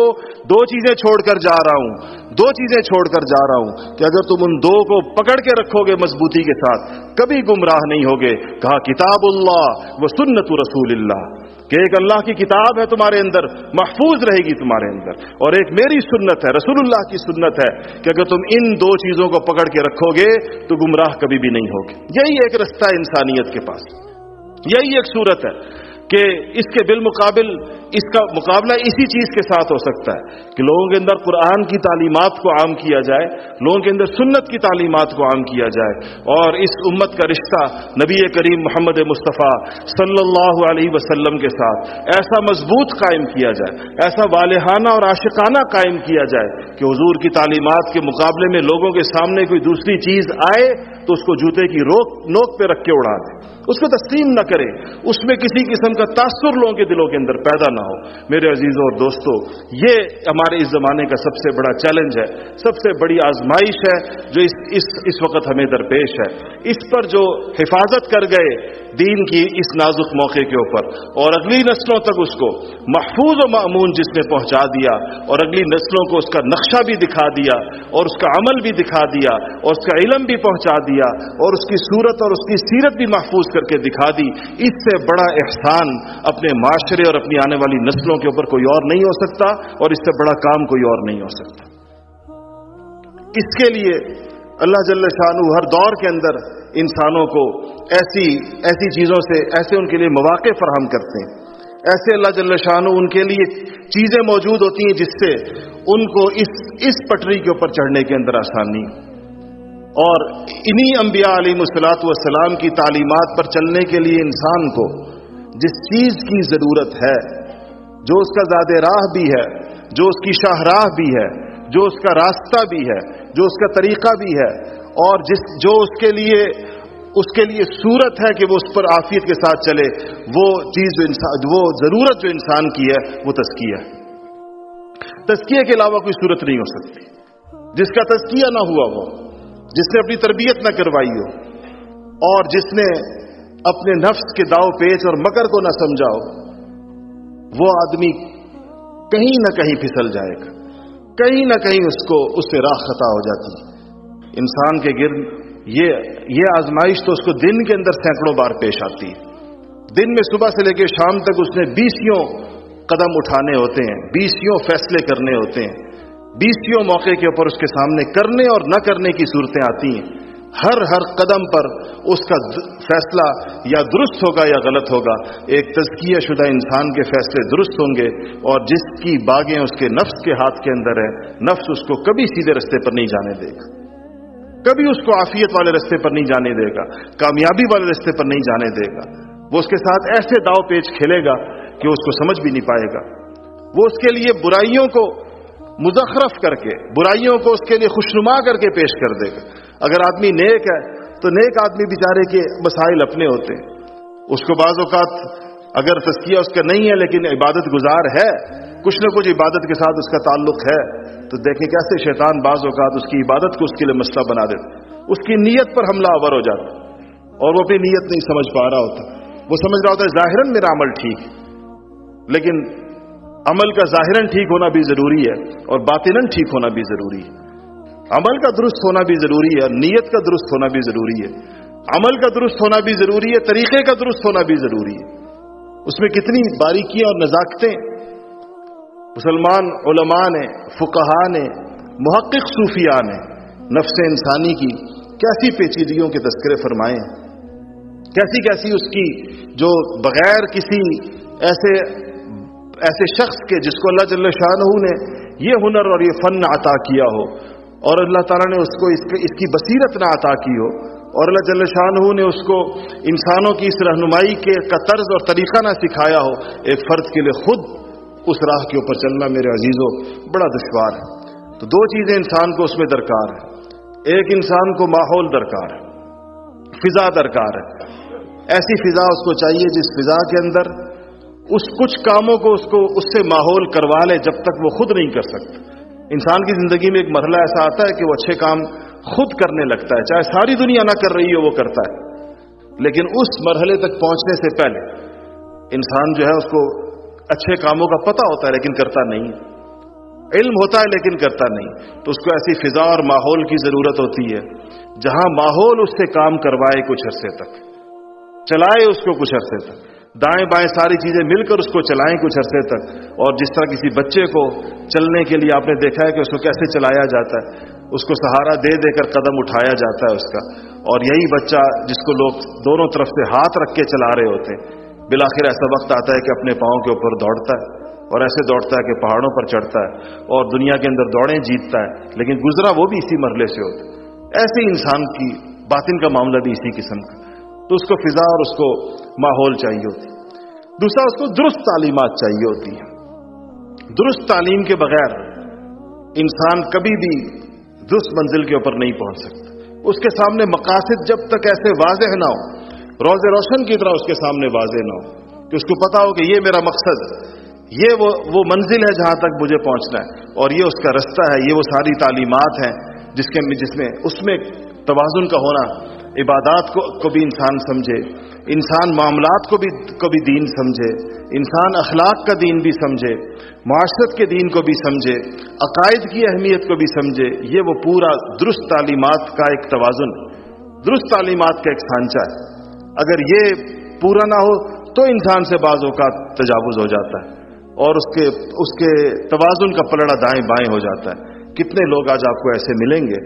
2 چیزیں چھوڑ کر جا رہا ہوں، 2 چیزیں چھوڑ کر جا رہا ہوں کہ اگر تم ان 2 کو پکڑ کے رکھو گے مضبوطی کے ساتھ کبھی گمراہ نہیں ہوگے۔ کہا کتاب اللہ و سنت رسول اللہ، کہ ایک اللہ کی کتاب ہے تمہارے اندر، محفوظ رہے گی تمہارے اندر، اور ایک میری سنت ہے، رسول اللہ کی سنت ہے کہ اگر تم ان 2 چیزوں کو پکڑ کے رکھو گے تو گمراہ کبھی بھی نہیں ہوگے۔ یہی ایک رستہ ہے انسانیت کے پاس، یہی ایک صورت ہے کہ اس کے بالمقابل اس کا مقابلہ اسی چیز کے ساتھ ہو سکتا ہے کہ لوگوں کے اندر قرآن کی تعلیمات کو عام کیا جائے، لوگوں کے اندر سنت کی تعلیمات کو عام کیا جائے، اور اس امت کا رشتہ نبی کریم محمد مصطفیٰ صلی اللہ علیہ وسلم کے ساتھ ایسا مضبوط قائم کیا جائے، ایسا والہانہ اور عاشقانہ قائم کیا جائے کہ حضور کی تعلیمات کے مقابلے میں لوگوں کے سامنے کوئی دوسری چیز آئے تو اس کو جوتے کی نوک پہ رکھ کے اڑا دے، اس کو تسلیم نہ کرے، اس میں کسی قسم کا تاثر لوگوں کے دلوں کے اندر پیدا نہ ہو۔ میرے عزیزوں اور دوستو، یہ ہمارے اس زمانے کا سب سے بڑا چیلنج ہے، سب سے بڑی آزمائش ہے جو اس وقت ہمیں درپیش ہے۔ اس پر جو حفاظت کر گئے دین کی اس نازک موقع کے اوپر، اور اگلی نسلوں تک اس کو محفوظ و مأمون جس نے پہنچا دیا، اور اگلی نسلوں کو اس کا نقشہ بھی دکھا دیا اور اس کا عمل بھی دکھا دیا اور اس کا علم بھی پہنچا دیا اور اس کی صورت اور اس کی سیرت بھی محفوظ کر کے دکھا دی، اس سے بڑا احسان اپنے معاشرے اور اپنی آنے والی نسلوں کے اوپر کوئی اور نہیں ہو سکتا، اور اس سے بڑا کام کوئی اور نہیں ہو سکتا۔ اس کے لیے اللہ جل شانہ ہر دور کے اندر انسانوں کو ایسی چیزوں سے، ایسے ان کے لیے مواقع فراہم کرتے ہیں، ایسے اللہ جل شانہ ان کے لیے چیزیں موجود ہوتی ہیں جس سے ان کو اس پٹری کے اوپر چڑھنے کے اندر آسانی، اور انہی انبیاء علیہ الصلوۃ والسلام کی تعلیمات پر چلنے کے لیے انسان کو جس چیز کی ضرورت ہے، جو اس کا زاد راہ بھی ہے، جو اس کی شاہراہ بھی ہے، جو اس کا راستہ بھی ہے، جو اس کا طریقہ بھی ہے، اور جو اس کے لیے اس کے لیے صورت ہے کہ وہ اس پر عافیت کے ساتھ چلے، وہ چیز جو انسان، وہ ضرورت جو انسان کی ہے وہ تزکیہ ہے۔ تزکیہ کے علاوہ کوئی صورت نہیں ہو سکتی۔ جس کا تزکیہ نہ ہوا ہو، جس نے اپنی تربیت نہ کروائی ہو، اور جس نے اپنے نفس کے داؤ پیچ اور مکر کو نہ سمجھا ہو، وہ آدمی کہیں نہ کہیں پھسل جائے گا، کہیں نہ کہیں اس سے راہ خطا ہو جاتی ہے۔ انسان کے گرد یہ آزمائش تو اس کو دن کے اندر سینکڑوں بار پیش آتی ہے۔ دن میں صبح سے لے کے شام تک اس نے 20 قدم اٹھانے ہوتے ہیں، 20 فیصلے کرنے ہوتے ہیں، 20 موقع کے اوپر اس کے سامنے کرنے اور نہ کرنے کی صورتیں آتی ہیں۔ ہر قدم پر اس کا فیصلہ یا درست ہوگا یا غلط ہوگا۔ ایک تزکیہ شدہ انسان کے فیصلے درست ہوں گے، اور جس کی باغیں اس کے نفس کے ہاتھ کے اندر ہے، نفس اس کو کبھی سیدھے رستے پر نہیں جانے دے گا، کبھی اس کو عافیت والے رستے پر نہیں جانے دے گا، کامیابی والے رستے پر نہیں جانے دے گا۔ وہ اس کے ساتھ ایسے داؤ پیچ کھیلے گا کہ اس کو سمجھ بھی نہیں پائے گا۔ وہ اس کے لیے برائیوں کو مزخرف کر کے، برائیوں کو اس کے لیے خوشنما کر کے پیش کر دے گا۔ اگر آدمی نیک ہے تو نیک آدمی بیچارے کے مسائل اپنے ہوتے ہیں، اس کو بعض اوقات اگر تزکیہ اس کا نہیں ہے لیکن عبادت گزار ہے، کچھ نہ کچھ عبادت کے ساتھ اس کا تعلق ہے، تو دیکھیں کیسے شیطان بعض اوقات اس کی عبادت کو اس کے لیے مسئلہ بنا دیتا، اس کی نیت پر حملہ آور ہو جاتا، اور وہ اپنی نیت نہیں سمجھ پا رہا ہوتا۔ وہ سمجھ رہا ہوتا ہے ظاہراً میرا عمل ٹھیک ہے، لیکن عمل کا ظاہراً ٹھیک ہونا بھی ضروری ہے اور باطناً ٹھیک ہونا بھی ضروری ہے۔ عمل کا درست ہونا بھی ضروری ہے، نیت کا درست ہونا بھی ضروری ہے، عمل کا درست ہونا بھی ضروری ہے، طریقے کا درست ہونا بھی ضروری ہے۔ اس میں کتنی باریکیاں اور نزاکتیں مسلمان علماء نے، فقہاء نے، محقق صوفیاء نے نفس انسانی کی کیسی پیچیدگیوں کے تذکرے فرمائے ہیں، کیسی اس کی جو بغیر کسی ایسے شخص کے جس کو اللہ جل شانہ نے یہ ہنر اور یہ فن عطا کیا ہو، اور اللہ تعالیٰ نے اس کو اس کی بصیرت نہ عطا کی ہو، اور اللہ جل شانہ نے اس کو انسانوں کی اس رہنمائی کا طرز اور طریقہ نہ سکھایا ہو، ایک فرد کے لیے خود اس راہ کے اوپر چلنا میرے عزیزوں بڑا دشوار ہے۔ تو دو چیزیں انسان کو اس میں درکار ہے، ایک انسان کو ماحول درکار ہے، فضا درکار ہے، ایسی فضا اس کو چاہیے جس فضا کے اندر اس کچھ کاموں کو اس سے ماحول کروا لے جب تک وہ خود نہیں کر سکتا۔ انسان کی زندگی میں ایک مرحلہ ایسا آتا ہے کہ وہ اچھے کام خود کرنے لگتا ہے، چاہے ساری دنیا نہ کر رہی ہو وہ کرتا ہے، لیکن اس مرحلے تک پہنچنے سے پہلے انسان جو ہے اس کو اچھے کاموں کا پتہ ہوتا ہے لیکن کرتا نہیں، علم ہوتا ہے لیکن کرتا نہیں۔ تو اس کو ایسی فضا اور ماحول کی ضرورت ہوتی ہے جہاں ماحول اس سے کام کروائے کچھ عرصے تک، چلائے اس کو کچھ عرصے تک، دائیں بائیں ساری چیزیں مل کر اس کو چلائیں کچھ عرصے تک۔ اور جس طرح کسی بچے کو چلنے کے لیے آپ نے دیکھا ہے کہ اس کو کیسے چلایا جاتا ہے، اس کو سہارا دے دے کر قدم اٹھایا جاتا ہے اس کا، اور یہی بچہ جس کو لوگ دونوں طرف سے ہاتھ رکھ کے چلا رہے ہوتے ہیں، بالآخر ایسا وقت آتا ہے کہ اپنے پاؤں کے اوپر دوڑتا ہے، اور ایسے دوڑتا ہے کہ پہاڑوں پر چڑھتا ہے اور دنیا کے اندر دوڑیں جیتتا ہے، لیکن گزرا وہ بھی اسی مرحلے سے ہوتا ہے۔ ایسے انسان کی باطن کا معاملہ بھی اسی قسم کا، تو اس کو فضا اور اس کو ماحول چاہیے ہوتی ہے۔ دوسرا، اس کو درست تعلیمات چاہیے ہوتی ہیں۔ درست تعلیم کے بغیر انسان کبھی بھی درست منزل کے اوپر نہیں پہنچ سکتا۔ اس کے سامنے مقاصد جب تک ایسے واضح نہ ہو، روز روشن کی طرح اس کے سامنے واضح نہ ہو کہ اس کو پتا ہو کہ یہ میرا مقصد، یہ وہ منزل ہے جہاں تک مجھے پہنچنا ہے، اور یہ اس کا رستہ ہے، یہ وہ ساری تعلیمات ہیں جس میں اس میں توازن کا ہونا، عبادات کو بھی انسان سمجھے، انسان معاملات کو بھی دین سمجھے، انسان اخلاق کا دین بھی سمجھے، معاشرت کے دین کو بھی سمجھے، عقائد کی اہمیت کو بھی سمجھے۔ یہ وہ پورا درست تعلیمات کا ایک توازن، درست تعلیمات کا ایک سانچہ ہے۔ اگر یہ پورا نہ ہو تو انسان سے بعض اوقات تجاوز ہو جاتا ہے اور اس کے توازن کا پلڑا دائیں بائیں ہو جاتا ہے۔ کتنے لوگ آج آپ کو ایسے ملیں گے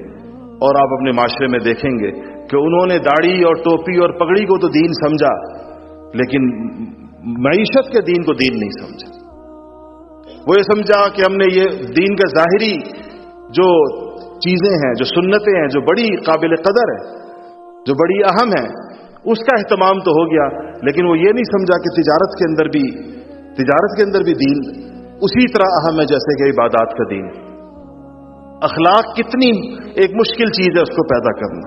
اور آپ اپنے معاشرے میں دیکھیں گے کہ انہوں نے داڑھی اور ٹوپی اور پگڑی کو تو دین سمجھا، لیکن معیشت کے دین کو دین نہیں سمجھا۔ وہ یہ سمجھا کہ ہم نے یہ دین کا ظاہری جو چیزیں ہیں، جو سنتیں ہیں، جو بڑی قابل قدر ہے، جو بڑی اہم ہیں، اس کا اہتمام تو ہو گیا، لیکن وہ یہ نہیں سمجھا کہ تجارت کے اندر بھی دین اسی طرح اہم ہے جیسے کہ عبادات کا دین۔ اخلاق کتنی ایک مشکل چیز ہے اس کو پیدا کرنا۔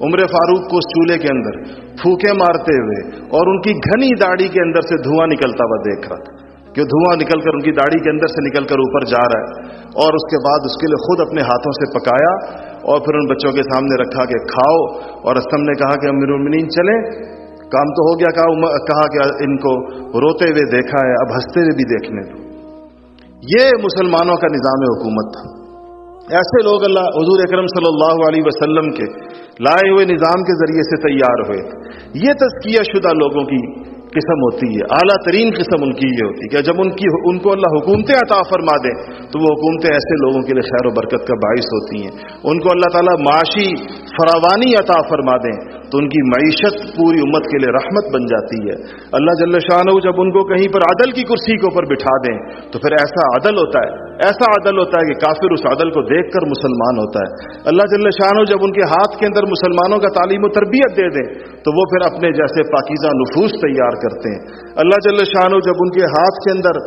عمر فاروق کو اس چولہے کے اندر پھوکے مارتے ہوئے اور ان کی گھنی داڑھی کے اندر سے دھواں نکلتا ہوا دیکھ رہا تھا کہ دھواں نکل کر ان کی داڑھی کے اندر سے نکل کر اوپر جا رہا ہے، اور اس کے بعد اس کے لیے خود اپنے ہاتھوں سے پکایا اور پھر ان بچوں کے سامنے رکھا کہ کھاؤ، اور اسلم نے کہا کہ امیر المومنین چلیں، کام تو ہو گیا، کہا کہ ان کو روتے ہوئے دیکھا ہے، اب ہنستے ہوئے بھی دیکھنے دو۔ یہ مسلمانوں کا نظام حکومت تھا۔ ایسے لوگ اللہ حضور اکرم صلی اللہ علیہ وسلم کے لائے ہوئے نظام کے ذریعے سے تیار ہوئے۔ یہ تزکیہ شدہ لوگوں کی قسم ہوتی ہے، اعلیٰ ترین قسم ان کی یہ ہوتی ہے کہ جب ان کو اللہ حکومتیں عطا فرما دیں تو وہ حکومتیں ایسے لوگوں کے لیے خیر و برکت کا باعث ہوتی ہیں۔ ان کو اللہ تعالیٰ معاشی فراوانی عطا فرما دیں تو ان کی معیشت پوری امت کے لیے رحمت بن جاتی ہے۔ اللہ جل شانہ جب ان کو کہیں پر عدل کی کرسی کے اوپر بٹھا دیں تو پھر ایسا عدل ہوتا ہے کہ کافر اس عدل کو دیکھ کر مسلمان ہوتا ہے۔ اللہ جل شانہ جب ان کے ہاتھ کے اندر مسلمانوں کا تعلیم و تربیت دے دیں تو وہ پھر اپنے جیسے پاکیزہ نفوس تیار کرتے ہیں۔ اللہ جل شانہ جب ان کے ہاتھ کے اندر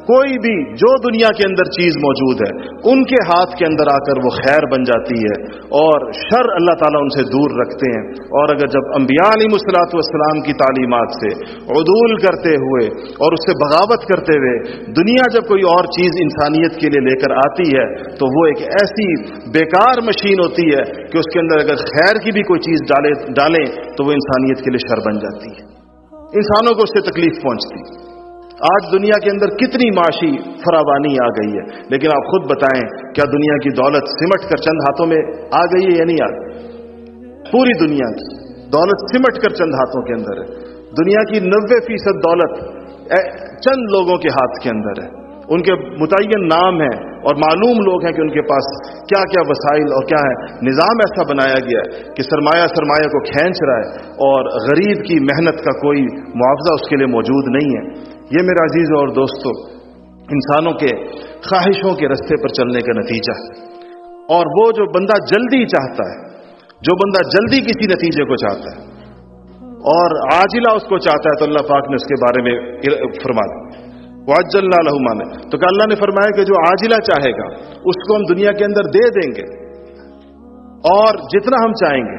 کوئی بھی جو دنیا کے اندر چیز موجود ہے ان کے ہاتھ کے اندر آ کر وہ خیر بن جاتی ہے اور شر اللہ تعالیٰ ان سے دور رکھتے ہیں۔ اور اگر جب انبیاء علیہ الصلوۃ والسلام کی تعلیمات سے عدول کرتے ہوئے اور اس سے بغاوت کرتے ہوئے دنیا جب کوئی اور چیز انسانیت کے لیے لے کر آتی ہے تو وہ ایک ایسی بیکار مشین ہوتی ہے کہ اس کے اندر اگر خیر کی بھی کوئی چیز ڈالیں تو وہ انسانیت کے لیے شر بن جاتی ہے، انسانوں کو اس سے تکلیف پہنچتی ہے۔ آج دنیا کے اندر کتنی معاشی فراوانی آ گئی ہے، لیکن آپ خود بتائیں کیا دنیا کی دولت سمٹ کر چند ہاتھوں میں آ گئی ہے یا نہیں آ گئی؟ پوری دنیا کی دولت سمٹ کر چند ہاتھوں کے اندر ہے۔ دنیا کی 90% دولت چند لوگوں کے ہاتھ کے اندر ہے، ان کے متعین نام ہیں اور معلوم لوگ ہیں کہ ان کے پاس کیا کیا وسائل اور کیا ہے۔ نظام ایسا بنایا گیا ہے کہ سرمایہ کو کھینچ رہا ہے اور غریب کی محنت کا کوئی معاوضہ اس کے لیے موجود نہیں ہے۔ یہ میرے عزیزوں اور دوستو انسانوں کے خواہشوں کے رستے پر چلنے کا نتیجہ ہے، اور وہ جو بندہ جلدی چاہتا ہے، جو بندہ جلدی کسی نتیجے کو چاہتا ہے اور عاجلہ اس کو چاہتا ہے تو اللہ پاک نے اس کے بارے میں فرما دیا وَعَجَّلْنَا لَهُ مَا نَشَاءُ، تو کہ اللہ نے فرمایا کہ جو عاجلہ چاہے گا اس کو ہم دنیا کے اندر دے دیں گے، اور جتنا ہم چاہیں گے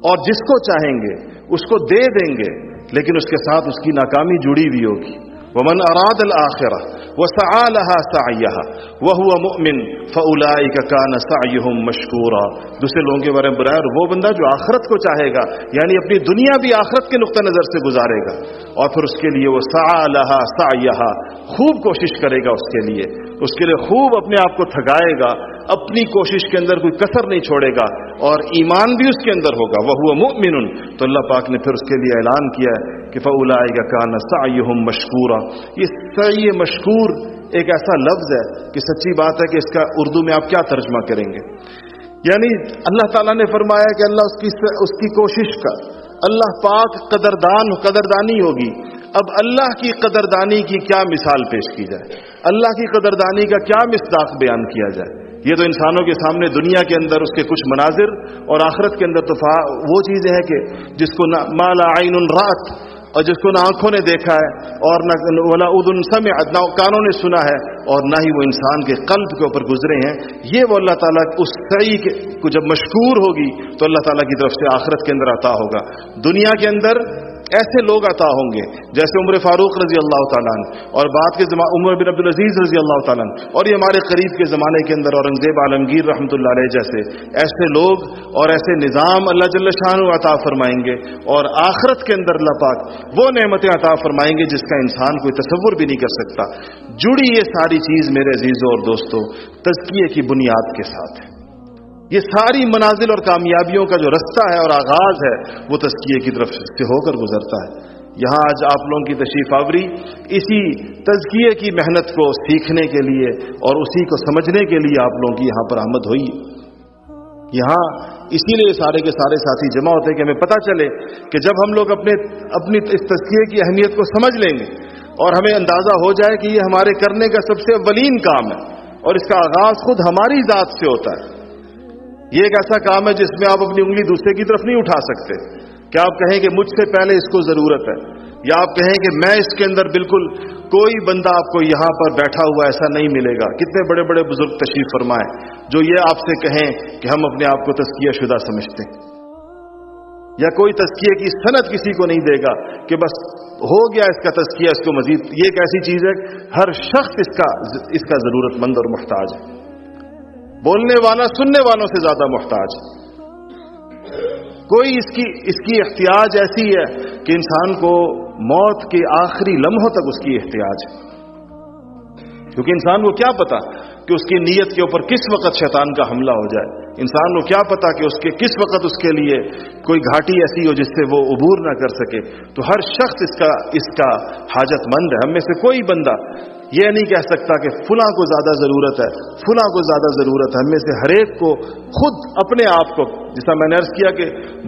اور جس کو چاہیں گے اس کو دے دیں گے، لیکن اس کے ساتھ اس کی ناکامی جڑی ہوئی ہوگی۔ وَمَنْ أَرَادَ الْآخِرَةَ وَسَعَى لَهَا سَعْيَهَا وَهُوَ مُؤْمِنٌ فَأُولَٰئِكَ كَانَ سَعْيُهُمْ مَشْكُورًا۔ دوسرے لوگوں کے بارے میں برائے، اور وہ بندہ جو آخرت کو چاہے گا، یعنی اپنی دنیا بھی آخرت کے نقطہ نظر سے گزارے گا، اور پھر اس کے لیے وہ سعی لها سعیها، خوب کوشش کرے گا اس کے لیے خوب اپنے آپ کو تھکائے گا، اپنی کوشش کے اندر کوئی کسر نہیں چھوڑے گا، اور ایمان بھی اس کے اندر ہوگا۔ وَهُوَ مُؤْمِنٌ، تو اللہ پاک نے پھر اس کے لیے اعلان کیا ہے کہ فَأُولَٰئِكَ كَانَ سَعْيُهُمْ مَشْكُورًا۔ یہ سعی مشکور ایک ایسا لفظ ہے کہ سچی بات ہے کہ اس کا اردو میں آپ کیا ترجمہ کریں گے؟ یعنی اللہ تعالیٰ نے فرمایا کہ اللہ اس کی کوشش کا، اللہ پاک قدردانی ہوگی۔ اب اللہ کی قدردانی کی کیا مثال پیش کی جائے، اللہ کی قدردانی کا کیا مصداق بیان کیا جائے؟ یہ تو انسانوں کے سامنے دنیا کے اندر اس کے کچھ مناظر، اور آخرت کے اندر تو وہ چیزیں ہیں کہ جس کو ما لا عین رأت، اور جس کو نہ آنکھوں نے دیکھا ہے اور نہ ولا اذن سمعت، نہ کانوں نے سنا ہے، اور نہ ہی وہ انسان کے قلب کے اوپر گزرے ہیں۔ یہ وہ اللہ تعالیٰ اس سعی کو جب مشکور ہوگی تو اللہ تعالیٰ کی طرف سے آخرت کے اندر عطا ہوگا۔ دنیا کے اندر ایسے لوگ عطا ہوں گے جیسے عمر فاروق رضی اللہ تعالیٰ عنہ، اور بعد کے عمر بن عبدالعزیز رضی اللہ تعالیٰ عنہ، اور یہ ہمارے قریب کے زمانے کے اندر اورنگزیب عالمگیر رحمۃ اللہ علیہ جیسے ایسے لوگ اور ایسے نظام اللہ جل شانہ عطا فرمائیں گے، اور آخرت کے اندر اللہ پاک وہ نعمتیں عطا فرمائیں گے جس کا انسان کوئی تصور بھی نہیں کر سکتا۔ جڑی یہ ساری چیز میرے عزیزوں اور دوستوں تزکیے کی بنیاد کے ساتھ ہے۔ یہ ساری منازل اور کامیابیوں کا جو رستہ ہے اور آغاز ہے وہ تزکیے کی طرف سے ہو کر گزرتا ہے۔ یہاں آج آپ لوگوں کی تشریف آوری اسی تزکیے کی محنت کو سیکھنے کے لیے اور اسی کو سمجھنے کے لیے آپ لوگوں کی یہاں پر آمد ہوئی۔ یہاں اسی لیے سارے کے سارے ساتھی جمع ہوتے ہیں کہ ہمیں پتہ چلے کہ جب ہم لوگ اپنی اس تزکیے کی اہمیت کو سمجھ لیں گے اور ہمیں اندازہ ہو جائے کہ یہ ہمارے کرنے کا سب سے اولین کام ہے اور اس کا آغاز خود ہماری ذات سے ہوتا ہے۔ یہ ایک ایسا کام ہے جس میں آپ اپنی انگلی دوسرے کی طرف نہیں اٹھا سکتے کہ آپ کہیں کہ مجھ سے پہلے اس کو ضرورت ہے، یا آپ کہیں کہ میں اس کے اندر بالکل کوئی بندہ آپ کو یہاں پر بیٹھا ہوا ایسا نہیں ملے گا۔ کتنے بڑے بڑے بزرگ تشریف فرمائے جو یہ آپ سے کہیں کہ ہم اپنے آپ کو تزکیہ شدہ سمجھتے ہیں، یا کوئی تزکیے کی سند کسی کو نہیں دے گا کہ بس ہو گیا اس کا تزکیہ، اس کو مزید. یہ ایک ایسی چیز ہے ہر شخص اس کا ضرورت مند اور محتاج ہے. بولنے والا سننے والوں سے زیادہ محتاج ہے. کوئی اس کی احتیاج ایسی ہے کہ انسان کو موت کے آخری لمحوں تک اس کی احتیاج ہے، کیونکہ انسان کو کیا پتا کہ اس کی نیت کے اوپر کس وقت شیطان کا حملہ ہو جائے. انسان کو کیا پتا کہ اس کے کس وقت اس کے لیے کوئی گھاٹی ایسی ہو جس سے وہ عبور نہ کر سکے. تو ہر شخص اس کا حاجت مند ہے. ہم میں سے کوئی بندہ یہ نہیں کہہ سکتا کہ فلاں کو زیادہ ضرورت ہے، فلاں کو زیادہ ضرورت ہے. ہم میں سے ہر ایک کو خود اپنے آپ کو، جیسا میں نے عرض کیا کہ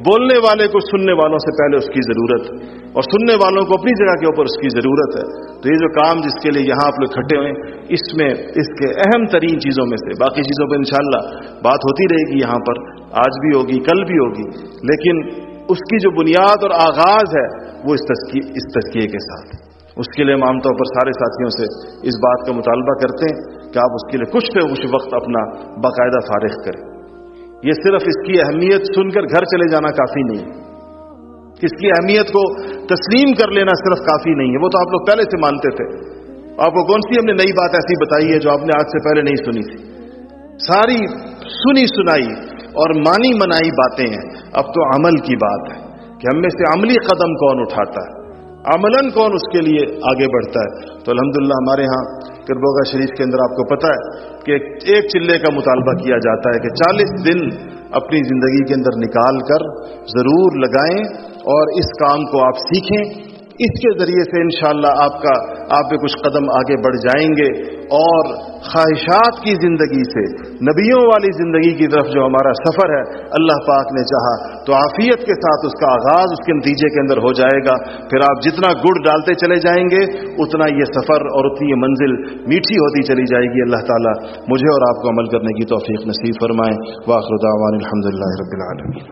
بولنے والے کو سننے والوں سے پہلے اس کی ضرورت اور سننے والوں کو اپنی جگہ کے اوپر اس کی ضرورت ہے. تو یہ جو کام جس کے لیے یہاں آپ لوگ اکٹھے ہوئے، اس میں اس کے اہم ترین چیزوں میں سے، باقی چیزوں پہ انشاءاللہ بات ہوتی رہے گی، یہاں پر آج بھی ہوگی، کل بھی ہوگی، لیکن اس کی جو بنیاد اور آغاز ہے وہ اس تزکیے کے ساتھ. اس کے لیے ہم عام طور پر سارے ساتھیوں سے اس بات کا مطالبہ کرتے ہیں کہ آپ اس کے لیے کچھ سے کچھ وقت اپنا باقاعدہ فارغ کریں. یہ صرف اس کی اہمیت سن کر گھر چلے جانا کافی نہیں ہے، اس کی اہمیت کو تسلیم کر لینا صرف کافی نہیں ہے. وہ تو آپ لوگ پہلے سے مانتے تھے. آپ کو کون سی ہم نے نئی بات ایسی بتائی ہے جو آپ نے آج سے پہلے نہیں سنی تھی؟ ساری سنی سنائی اور مانی منائی باتیں ہیں. اب تو عمل کی بات ہے کہ ہم میں سے عملی قدم کون اٹھاتا ہے، عملاً کون اس کے لیے آگے بڑھتا ہے. تو الحمدللہ ہمارے ہاں کربوگا شریف کے اندر آپ کو پتہ ہے کہ ایک چلے کا مطالبہ کیا جاتا ہے کہ 40 دن اپنی زندگی کے اندر نکال کر ضرور لگائیں اور اس کام کو آپ سیکھیں. اس کے ذریعے سے انشاءاللہ آپ پہ کچھ قدم آگے بڑھ جائیں گے اور خواہشات کی زندگی سے نبیوں والی زندگی کی طرف جو ہمارا سفر ہے، اللہ پاک نے چاہا تو عافیت کے ساتھ اس کا آغاز اس کے نتیجے کے اندر ہو جائے گا. پھر آپ جتنا گڑ ڈالتے چلے جائیں گے اتنا یہ سفر اور اتنی یہ منزل میٹھی ہوتی چلی جائے گی. اللہ تعالیٰ مجھے اور آپ کو عمل کرنے کی توفیق نصیب فرمائے. وآخر دعوانا الحمدللہ رب العالمین.